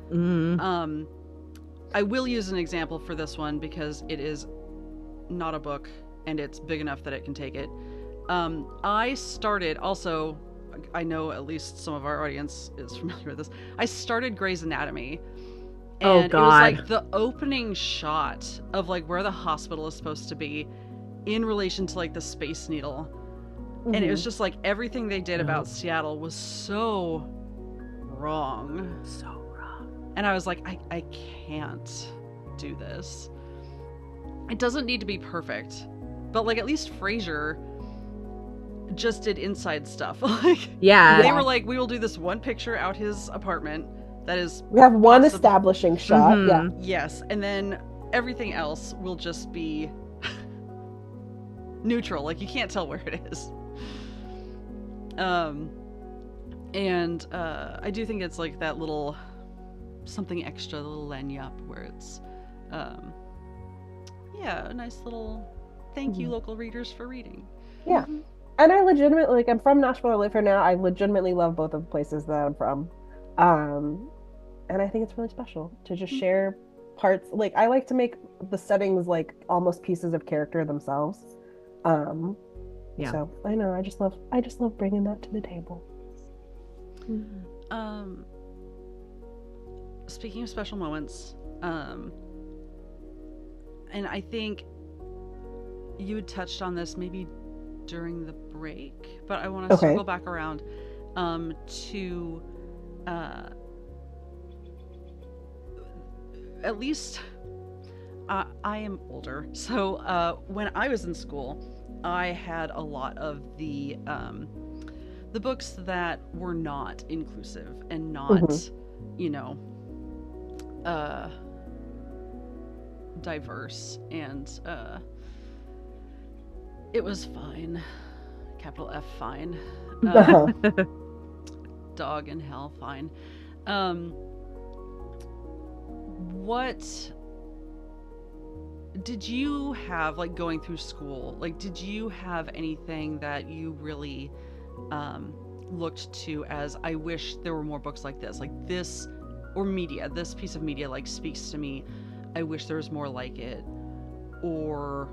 I will use an example for this one because it is not a book and it's big enough that it can take it. I started, also, I know at least some of our audience is familiar with this, I started Grey's Anatomy, and it was like the opening shot of like where the hospital is supposed to be in relation to like the Space Needle. And it was just like everything they did about Seattle was so wrong. So wrong. And I was like, I can't do this. It doesn't need to be perfect. But like at least Frasier just did inside stuff. Like they were like, we will do this one picture out his apartment that is We have one establishing shot. Yeah. Yes. And then everything else will just be neutral. Like you can't tell where it is. And I do think it's like that little something extra, the little lagniappe where it's a nice little thank you local readers for reading. Yeah. And I legitimately, like, I'm from Nashville, I live here now. I legitimately love both of the places that I'm from. And I think it's really special to just share parts. Like, I like to make the settings like almost pieces of character themselves. Yeah. So I know, I just love bringing that to the table. Speaking of special moments, and I think you had touched on this maybe during the break, but I want to circle back around to at least I am older, so when I was in school, I had a lot of the books that were not inclusive and not, you know, diverse, and it was fine. Capital F fine. Dog in hell fine. What did you have, like, going through school? Like, did you have anything that you really looked to as, I wish there were more books like this, or media, this piece of media, like, speaks to me, I wish there was more like it, or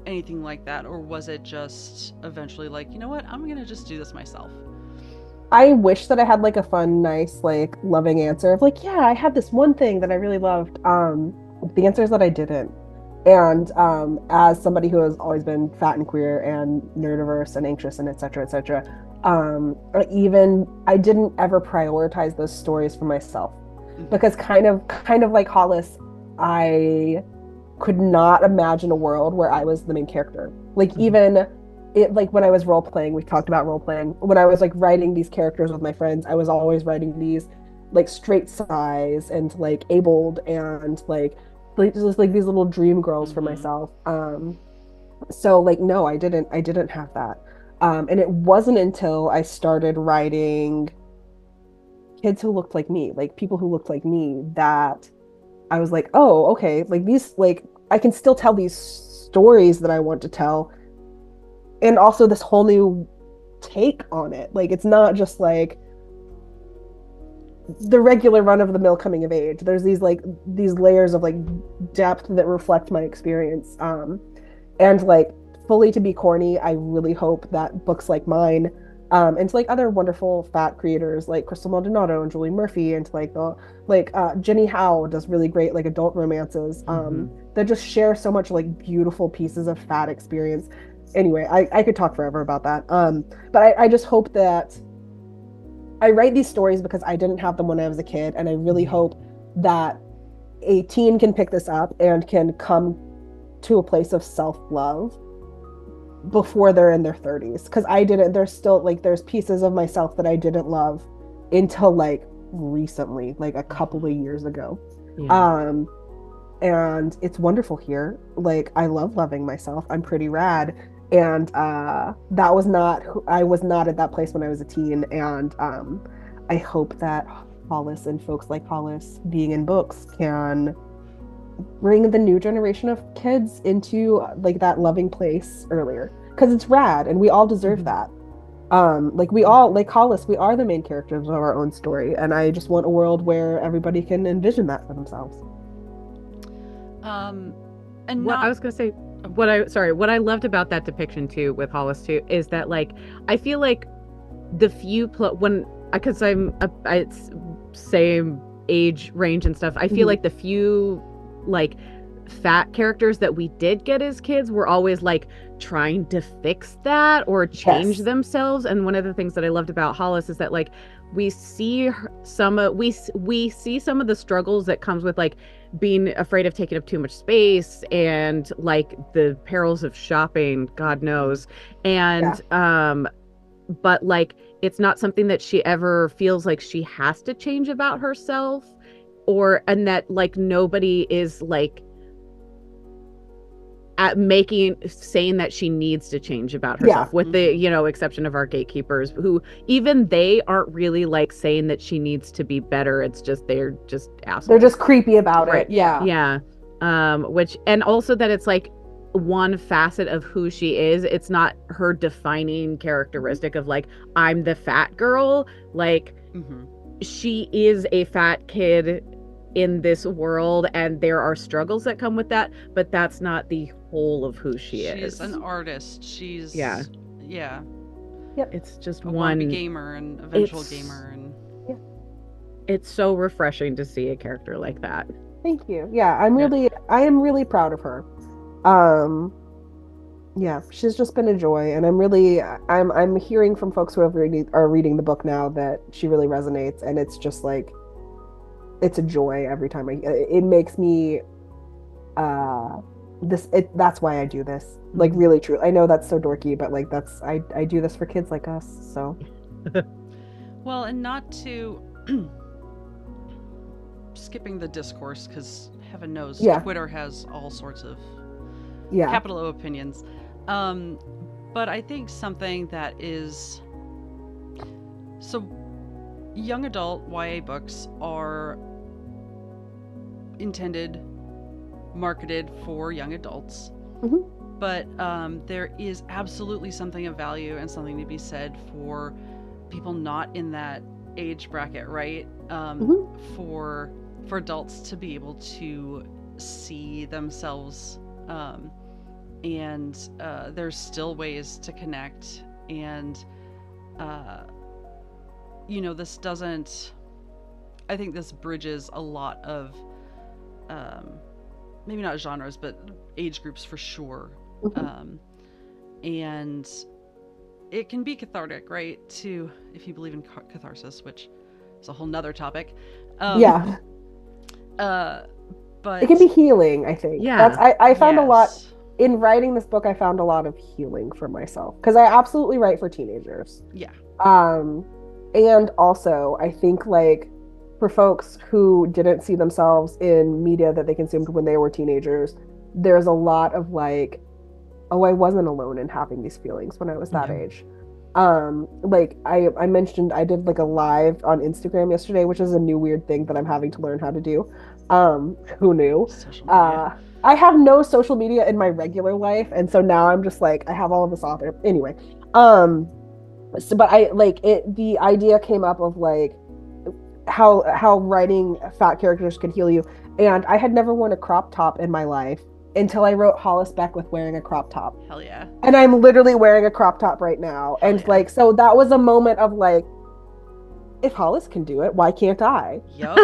anything like that? Or was it just eventually like, you know what, I'm gonna just do this myself? I wish that I had like a fun, nice, like loving answer of like, yeah, I had this one thing that I really loved. The answer is that I didn't. And as somebody who has always been fat and queer and neurodiverse and anxious and et cetera, even I didn't ever prioritize those stories for myself. Because kind of like Hollis, I could not imagine a world where I was the main character. Like even it, like when I was role playing, we talked about role playing. When I was like writing these characters with my friends, I was always writing these like straight size and like abled and like just like these little dream girls for myself. So like no, I didn't have that. And it wasn't until I started writing kids who looked like me, like people who looked like me, that I was like, oh, okay, like these, like I can still tell these stories that I want to tell, and also this whole new take on it. Like it's not just like the regular run of the mill coming of age. There's these layers of like depth that reflect my experience. And like, fully to be corny, I really hope that books like mine, and to like other wonderful fat creators like Crystal Maldonado and Julie Murphy, and to like Jenny Howe does really great like adult romances that just share so much like beautiful pieces of fat experience. Anyway, I could talk forever about that. But I just hope that I write these stories because I didn't have them when I was a kid, and I really hope that a teen can pick this up and can come to a place of self-love before they're in their 30s, because I didn't. There's still like there's pieces of myself that I didn't love until like recently, like a couple of years ago. And it's wonderful here. Like I love loving myself. I'm pretty rad. And that was not, I was not at that place when I was a teen. And I hope that Hollis and folks like Hollis being in books can bring the new generation of kids into like that loving place earlier, because it's rad and we all deserve that. Like we all, like Hollis, we are the main characters of our own story, and I just want a world where everybody can envision that for themselves. And what I was gonna say, what I loved about that depiction too with Hollis too is that like I feel like the few because it's same age range and stuff, I feel like the few like fat characters that we did get as kids were always like trying to fix that or change themselves. And one of the things that I loved about Hollis is that like we see some of the struggles that comes with like being afraid of taking up too much space and like the perils of shopping, God knows. And but like it's not something that she ever feels like she has to change about herself, and that like nobody is like at saying that she needs to change about Yeah. herself, with the, you know, exception of our gatekeepers, who even they aren't really like saying that she needs to be better. It's just they're just assholes. They're just creepy about Right. it. Yeah. Yeah. Which, and also that it's like one facet of who she is. It's not her defining characteristic of like, I'm the fat girl. Like, she is a fat kid in this world, and there are struggles that come with that, but that's not the whole of who she is. She's an artist. She's Yeah. Yep. It's just a one wannabe gamer and eventual gamer, and it's so refreshing to see a character like that. Thank you. Yeah, I am really proud of her. Yeah, she's just been a joy, and I'm hearing from folks who are reading the book now that she really resonates, and it's just like, it's a joy every time it makes me that's why I do this. Like, really true. I know that's so dorky, but like I do this for kids like us, so. Well, and not to skipping the discourse, because heaven knows Twitter has all sorts of capital O opinions. But I think something that is, so young adult YA books are marketed for young adults. But there is absolutely something of value and something to be said for people not in that age bracket, right? For adults to be able to see themselves, and there's still ways to connect, and you know, this doesn't, I think this bridges a lot of maybe not genres, but age groups for sure. And it can be cathartic, right? If you believe in catharsis, which is a whole nother topic. But it can be healing, I think. Yeah. I found a lot in writing this book. I found a lot of healing for myself, because I absolutely write for teenagers. Yeah. And also I think, like, for folks who didn't see themselves in media that they consumed when they were teenagers, there's a lot of like, oh, I wasn't alone in having these feelings when I was that age. Like I mentioned, I did like a live on Instagram yesterday, which is a new weird thing that I'm having to learn how to do. Who knew? I have no social media in my regular life, and so now I'm just like, I have all of this author anyway. So, but I like it. The idea came up of like how writing fat characters could heal you, and I had never worn a crop top in my life until I wrote Hollis Beck with wearing a crop top. Hell yeah. And I'm literally wearing a crop top right now. Hell and yeah. Like, so that was a moment of like, if Hollis can do it, why can't I? Yep.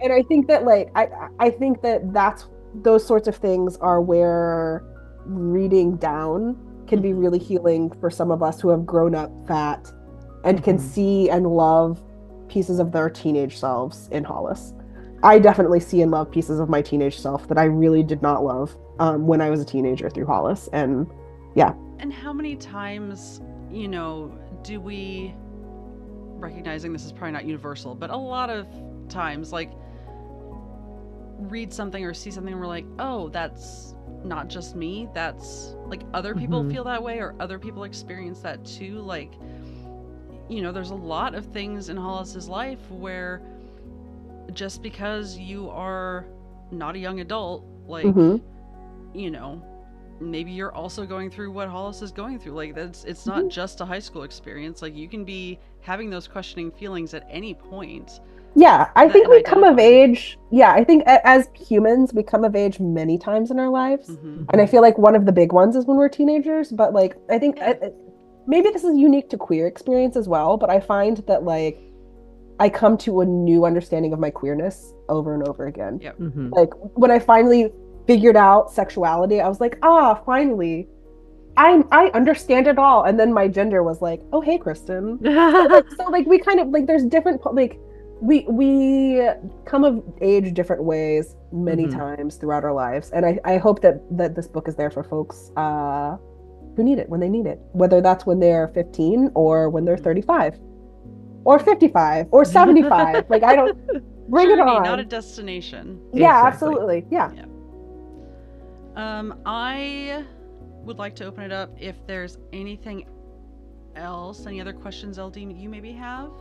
And I think that like, I think that that's, those sorts of things are where reading down can be really healing for some of us who have grown up fat and can see and love pieces of their teenage selves in Hollis. I definitely see and love pieces of my teenage self that I really did not love when I was a teenager through Hollis. And yeah. And how many times, you know, do we, recognizing this is probably not universal, but a lot of times, like, read something or see something and we're like, oh, that's not just me, that's like other people feel that way, or other people experience that too. Like, you know, there's a lot of things in Hollis's life where just because you are not a young adult, like, you know, maybe you're also going through what Hollis is going through. Like, it's not just a high school experience. Like, you can be having those questioning feelings at any point. Yeah, I think we come of age. Yeah, I think as humans, we come of age many times in our lives. And I feel like one of the big ones is when we're teenagers. But like, I think maybe this is unique to queer experience as well. But I find that like, I come to a new understanding of my queerness over and over again. Yep. Like when I finally figured out sexuality, I was like, finally, I understand it all. And then my gender was like, oh, hey, Christen. so like we kind of like, there's different, like, we come of age different ways many times throughout our lives. And I hope that this book is there for folks who need it when they need it, whether that's when they're 15 or when they're 35 or 55 or 75. Like, I don't, bring Journey, it on. not a destination. Yeah, Exactly. absolutely. Yeah. I would like to open it up if there's anything else, any other questions, LD, you maybe have?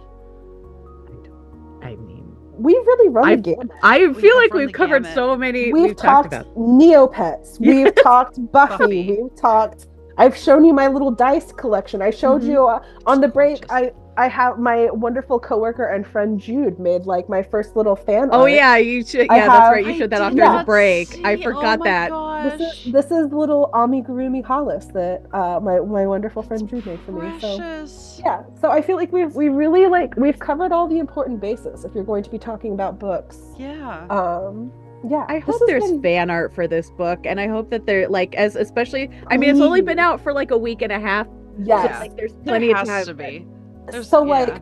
I mean, We've really run the gamut. I We feel have like run we've the covered gamut. so many. We've talked talked about Neopets. We've talked Buffy. Buffy. We've talked. I've shown you my little dice collection. I showed Mhm. you on the break. Gorgeous. I have my wonderful coworker and friend Jude made like my first little fan Oh art. yeah, you should. I Yeah, that's have- right. You showed that off did during the not break. I see- forgot oh my that. Gosh. This is little amigurumi Hollis that my wonderful friend Jude made for me. So Precious. yeah, so I feel like we really we've covered all the important bases if you're going to be talking about books. Yeah. Yeah, I this hope has there's been- fan art for this book, and I hope that they're like especially. I mean, it's only been Please. out for like a week and a half. Yes. Yeah. Like there's There plenty of has time. to be. There's- So yeah. like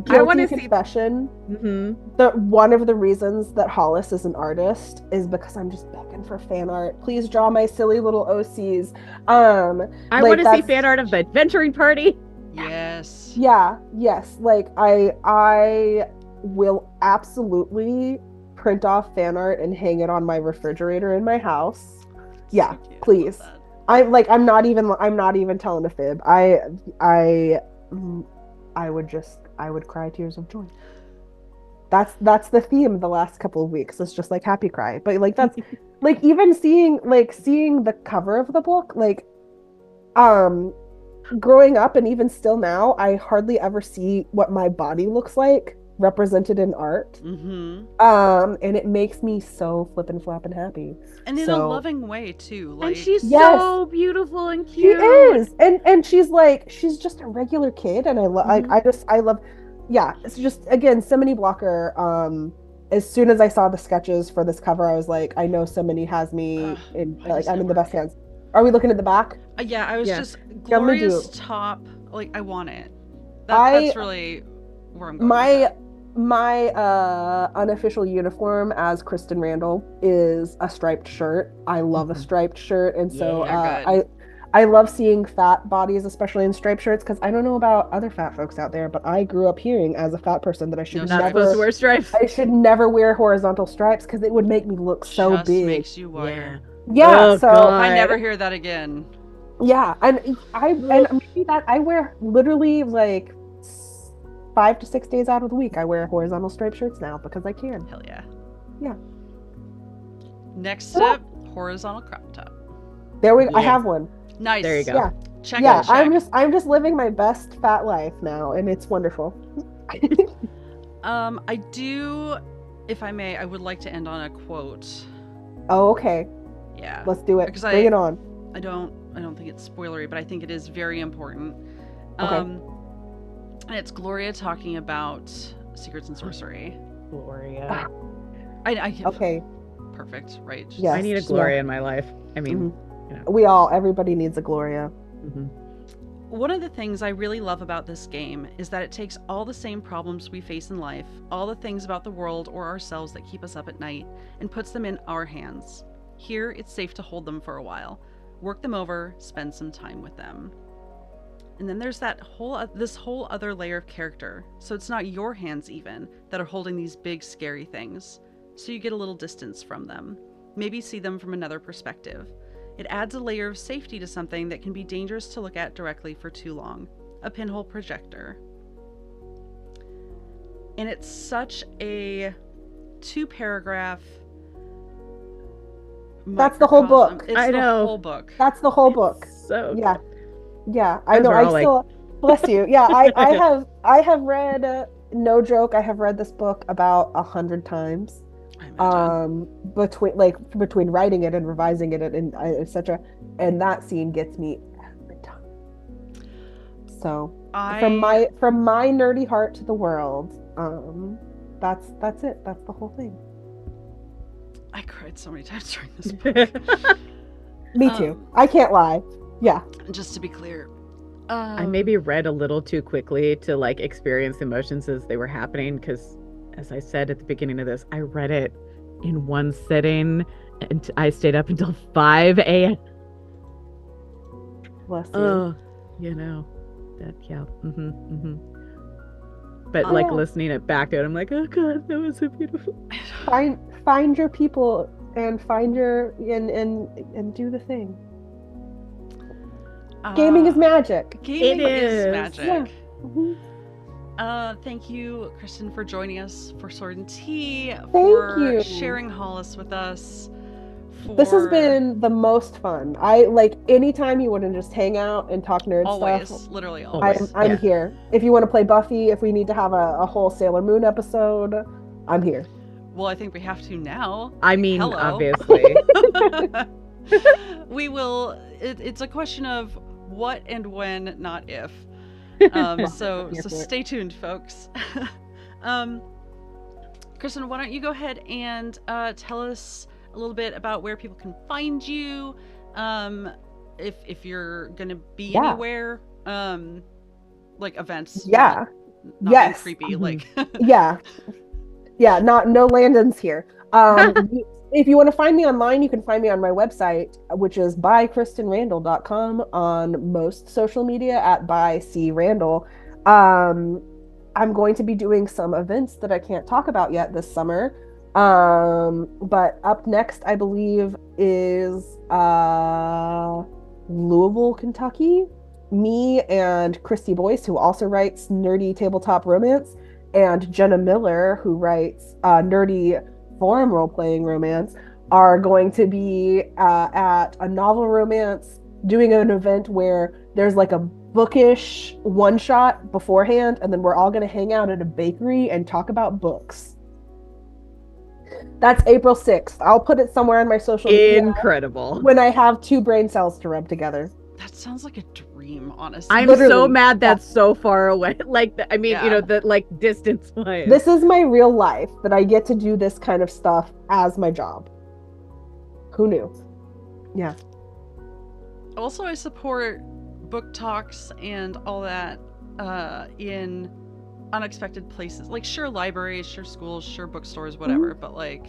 I wanna guilty see- confession. Mm-hmm. One of the reasons that Hollis is an artist is because I'm just begging for fan art. Please draw my silly little OCs. I like, want to see that's- fan art of the adventuring party. Yes. Yeah, yes. Like I will absolutely print off fan art and hang it on my refrigerator in my house. Yeah, So cute. I love please. that. I'm not even telling a fib. I would cry tears of joy. That's the theme of the last couple of weeks. It's just like happy cry. But like that's like even seeing the cover of the book, like growing up and even still now, I hardly ever see what my body looks like represented in art. Mm-hmm. And it makes me so flippin' flappin' happy. And in a So- loving way too. Like And she's Yes. so beautiful and She cute. is, and she's just a regular kid, and I love, Mhm. I love, yeah. It's just again, Simini Blocker. As soon as I saw the sketches for this cover, I was like, I know Simini has me Ugh, in, I like, just I'm in the never- best hands. Are we looking at the back? yeah, I was Yeah. just gonna Gloria's do- top. Like I want it. I- That's really where I'm going. with that. My unofficial uniform as Kristen Randall is a striped shirt. I love a Mhm. striped shirt, and so Yeah, they're good. I love seeing fat bodies, especially in striped shirts, because I don't know about other fat folks out there, but I grew up hearing as a fat person that I should No Not stripes. supposed to wear stripes. I should never wear horizontal stripes because it would make me look so Just big. makes you wire. Yeah, Oh, so God. If I never hear that again. yeah, and maybe that I wear literally like 5 to 6 days out of the week. I wear horizontal striped shirts now because I can. Hell yeah. Yeah. Next Oh. step, horizontal crop top. There I Yeah. have one. Nice. There you go. Yeah. Check Yeah, it. Check. I'm just living my best fat life now, and it's wonderful. I do, if I may, I would like to end on a quote. Oh, okay. Yeah. Let's do it. Because Bring it on. I don't think it's spoilery, but I think it is very important. Okay. And it's Gloria talking about secrets and sorcery. Gloria. I Okay. perfect, right? Just- Yes. I need a yeah. Gloria in my life. I mean, Everybody needs a Gloria. mhm. One of the things I really love about this game is that it takes all the same problems we face in life, all the things about the world or ourselves that keep us up at night, and puts them in our hands. Here, it's safe to hold them for a while, work them over, spend some time with them. And then there's this whole other layer of character. So it's not your hands even that are holding these big scary things. So you get a little distance from them. Maybe see them from another perspective. It adds a layer of safety to something that can be dangerous to look at directly for too long. A pinhole projector. And it's such a 2-paragraph. That's the whole microcosm. book. It's I the know. whole book. That's the whole book. So Yeah. Yeah. I Those know. are I all, like- still bless you. Yeah, I have read no joke, I have read this book about 100 times. I imagine. Between writing it and revising it and etc. And that scene gets me every time. So from my nerdy heart to the world, that's it. That's the whole thing. I cried so many times during this book. Me too. I can't lie. Yeah. Just to be clear. I maybe read a little too quickly to like experience the emotions as they were happening because, as I said at the beginning of this, I read it in one sitting and I stayed up until 5 a.m. Bless you. Oh, that But like Yeah. listening it back to it, I'm like, oh god, that was so beautiful. Find your people and find your and do the thing. Gaming is magic. Gaming It is is. magic. Yeah. Mhm. Thank you, Kristen, for joining us for Sword and Tea, Thank for you. sharing Hollis with us. This has been the most fun. I like anytime you want to just hang out and talk nerd always, stuff. literally always. I'm Yeah. here. If you want to play Buffy, if we need to have a whole Sailor Moon episode, I'm here. Well, I think we have to now. I mean, Hello. obviously. We will. It's a question of what and when, not if. So Here for it. stay tuned, folks. Kristen, why don't you go ahead and tell us a little bit about where people can find you, if you're gonna be Yeah. anywhere, like events. Yeah. Not Yes. being creepy, Mhm. like. Yeah. No Landons here. If you want to find me online, you can find me on my website, which is bykristenrandall.com, on most social media at bycrandall. I'm going to be doing some events that I can't talk about yet this summer. But up next, I believe, is Louisville, Kentucky. Me and Christy Boyce, who also writes nerdy tabletop romance, and Jenna Miller, who writes nerdy forum role-playing romance, are going to be at a novel romance doing an event where there's like a bookish one-shot beforehand, and then we're all going to hang out at a bakery and talk about books. That's April 6th. I'll put it somewhere on my social media Incredible. when I have 2 brain cells to rub together. That sounds like a dream, honestly. I'm Literally, so mad yeah. that's so far away. Like, I mean, Yeah. you know, the like distance wise. This is my real life, that I get to do this kind of stuff as my job. Who knew? Yeah. Also, I support book talks and all that in unexpected places. Like, sure, libraries, sure, schools, sure, bookstores, whatever, but like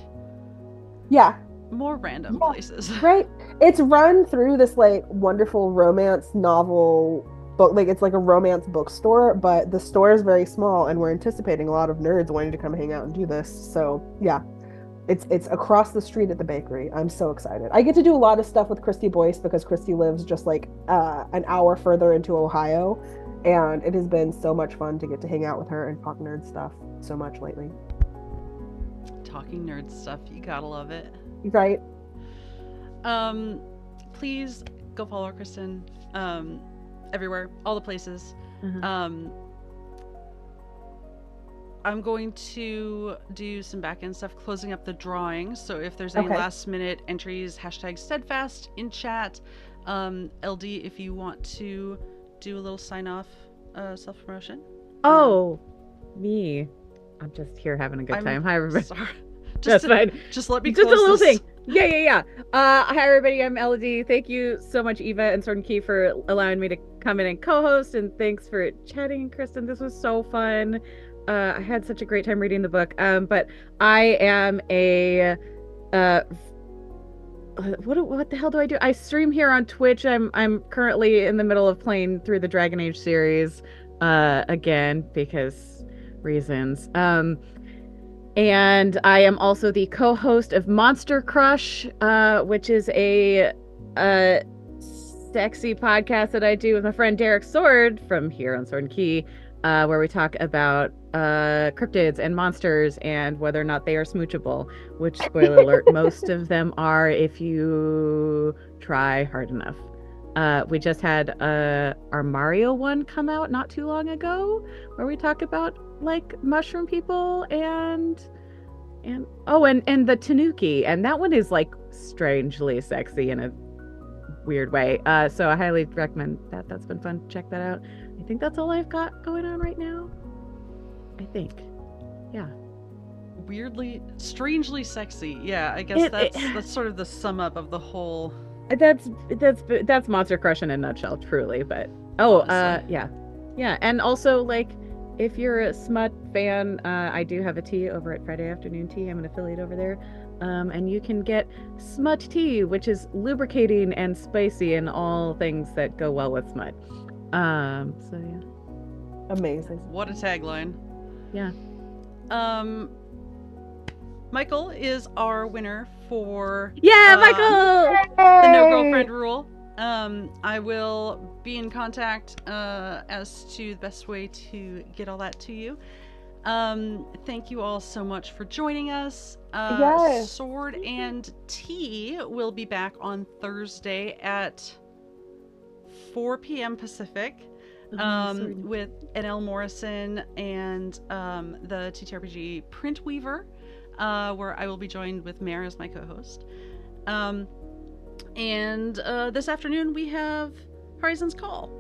Yeah. more random Yeah. places. Right. It's run through this like wonderful romance novel book. Like, it's like a romance bookstore, but the store is very small, and we're anticipating a lot of nerds wanting to come hang out and do this. So yeah, it's across the street at the bakery. I'm so excited. I get to do a lot of stuff with Christy Boyce because Christy lives just like an hour further into Ohio, and it has been so much fun to get to hang out with her and talk nerd stuff so much lately. Talking nerd stuff, you gotta love it. Right. Please go follow Kristen everywhere, all the places. Mhm. I'm going to do some back-end stuff, closing up the drawing. So if there's any Okay. last-minute entries, #steadfast in chat. LD, if you want to do a little sign-off self-promotion. Oh, me. I'm just here having a good I'm time. Hi, everybody. Sorry. That's fine. Just let me Just a close little this. thing. Yeah. Hi, everybody. I'm Elodie. Thank you so much, Eva and Sword and Key, for allowing me to come in and co-host. And thanks for chatting, Kristen. This was so fun. I had such a great time reading the book. But I am a what the hell do I do? I stream here on Twitch. I'm currently in the middle of playing through the Dragon Age series again because reasons. And I am also the co-host of Monster Crush, which is a sexy podcast that I do with my friend Derek Sword from here on Sword and Key, where we talk about cryptids and monsters and whether or not they are smoochable, which, spoiler alert, most of them are if you try hard enough. We just had our Mario one come out not too long ago, where we talk about like mushroom people and the tanuki, and that one is like strangely sexy in a weird way. So I highly recommend that. That's been fun. Check that out. I think that's all I've got going on right now. I think. Yeah. Weirdly, strangely sexy. Yeah, I guess that's sort of the sum up of the whole. That's Monster Crush in a nutshell, truly. But Honestly. yeah, and also like if you're a smut fan, I do have a tea over at Friday Afternoon Tea. I'm an affiliate over there, and you can get smut tea, which is lubricating and spicy and all things that go well with smut. So yeah. Amazing. What a tagline. Yeah. Michael is our winner for Yeah, Michael! the No Yay! Girlfriend rule. I will be in contact as to the best way to get all that to you. Thank you all so much for joining us. Yes. Sword and Tea will be back on Thursday at 4 p.m. Pacific with NL Morrison and the TTRPG Print Weaver, where I will be joined with Mare as my co-host. And this afternoon we have Horizon's Call,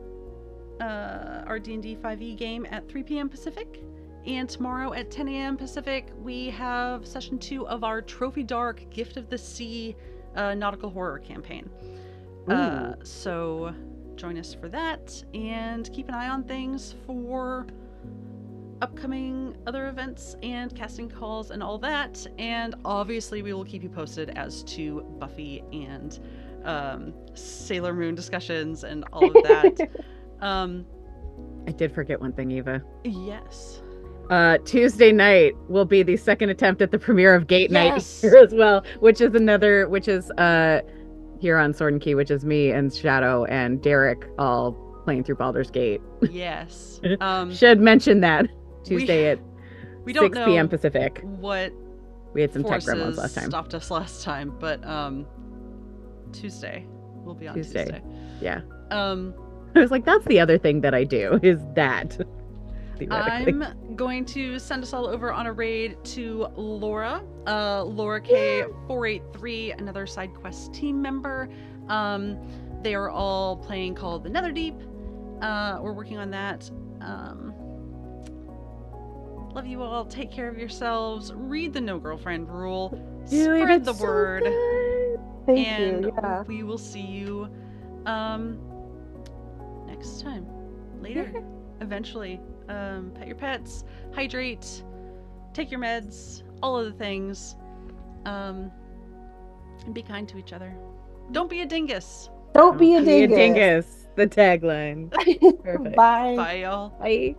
our D&D 5e game at 3 p.m. Pacific. And tomorrow at 10 a.m. Pacific, we have session 2 of our Trophy Dark Gift of the Sea nautical horror campaign. So join us for that, and keep an eye on things for upcoming other events and casting calls and all that. And obviously we will keep you posted as to Buffy and Sailor Moon discussions and all of that. I did forget one thing, Eva. Yes. Tuesday night will be the second attempt at the premiere of Gate Night Yes. here as well, which is here on Sword and Key, which is me and Shadow and Derek all playing through Baldur's Gate. Yes. Should mention that Tuesday at we don't 6 know p.m. Pacific. What We had some tech forces gremlins last time. stopped us last time, but Tuesday will be on Tuesday. Yeah. I was like, that's the other thing that I do is that. I'm going to send us all over on a raid to Laura, Laura K483, another side quest team member. They are all playing Call of the Netherdeep. We're working on that. Love you all. Take care of yourselves. Read the No Girlfriend rule. Spread the word. Thank and you. Yeah. we will see you next time. Later. Yeah. Eventually. Pet your pets, hydrate, take your meds, all of the things. And be kind to each other. Don't be a dingus. Don't be a dingus. The tagline. Perfect. Bye. Bye, y'all. Bye.